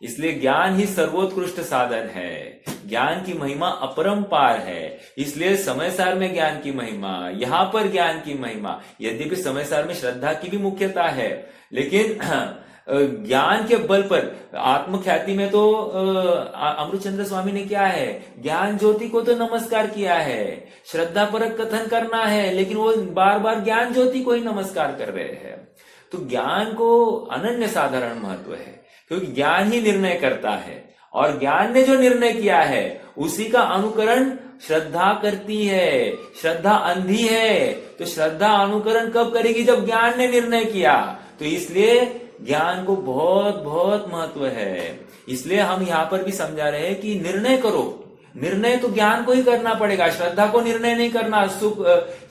इसलिए ज्ञान ही सर्वोत्कृष्ट साधन है। ज्ञान की महिमा अपरंपार है, इसलिए समय सार में ज्ञान की महिमा, यहां पर ज्ञान की महिमा। यद्यपि समय सार में श्रद्धा की भी मुख्यता है, लेकिन ज्ञान के बल पर आत्मख्याति में तो अमृतचंद्र स्वामी ने क्या है, ज्ञान ज्योति को तो नमस्कार किया है। श्रद्धा परक कथन करना है, लेकिन वो बार बार ज्ञान ज्योति को ही नमस्कार कर रहे हैं। तो ज्ञान को अनन्य साधारण महत्व है, क्योंकि ज्ञान ही निर्णय करता है, और ज्ञान ने जो निर्णय किया है उसी का अनुकरण श्रद्धा करती है। श्रद्धा अंधी है, तो श्रद्धा अनुकरण कब करेगी? जब ज्ञान ने निर्णय किया। तो इसलिए ज्ञान को बहुत बहुत महत्व है। इसलिए हम यहाँ पर भी समझा रहे हैं कि निर्णय करो। निर्णय तो ज्ञान को ही करना पड़ेगा, श्रद्धा को निर्णय नहीं करना, सुख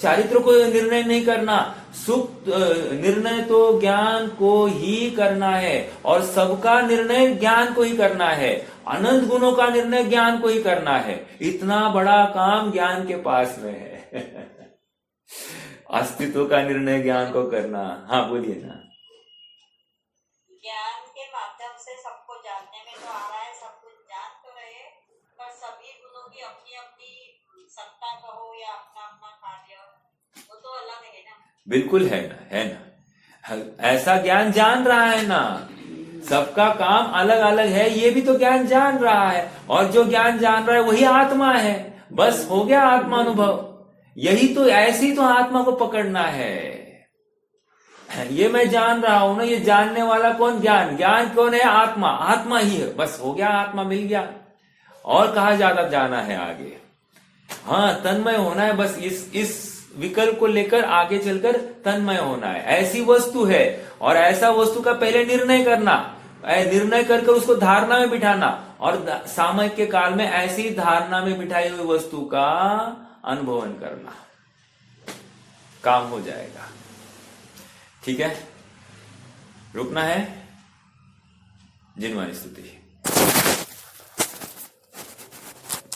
चारित्र को निर्णय नहीं करना, सुख निर्णय तो ज्ञान को ही करना है, और सबका निर्णय ज्ञान को ही करना है। अनंत गुणों का निर्णय ज्ञान को ही करना है। इतना बड़ा काम ज्ञान के पास में है। अस्तित्व का निर्णय ज्ञान को करना। हाँ बोलिए ना। ज्ञान के माध्यम से सबको जानने में तो आ रहा है, सब कुछ जान तो रहे, पर सभी गुणों की अपनी अपनी सत्ता कहो या अपना अपना कार्य, वो तो अलग है ना। बिल्कुल है ना, है ना। ऐसा ज्ञान जान रहा है ना, सबका काम अलग अलग है, ये भी तो ज्ञान जान रहा है। और जो ज्ञान जान रहा है वही आत्मा है। बस हो गया आत्मानुभव। यही तो, ऐसी तो आत्मा को पकड़ना है। ये मैं जान रहा हूं ना, ये जानने वाला कौन? ज्ञान कौन है? आत्मा। आत्मा ही है, बस हो गया, आत्मा मिल गया। और कहा ज्यादा जाना है आगे? हाँ, तन्मय होना है, बस इस विकल्प को लेकर आगे चलकर तन्मय होना है। ऐसी वस्तु है, और ऐसा वस्तु का पहले निर्णय करना, निर्णय करके उसको धारणा में बिठाना, और सामयिक काल में ऐसी धारणा में बिठाई हुई वस्तु का अनुभवन करना, काम हो जाएगा। ठीक है, रुकना है। जिनवाणी स्तुति।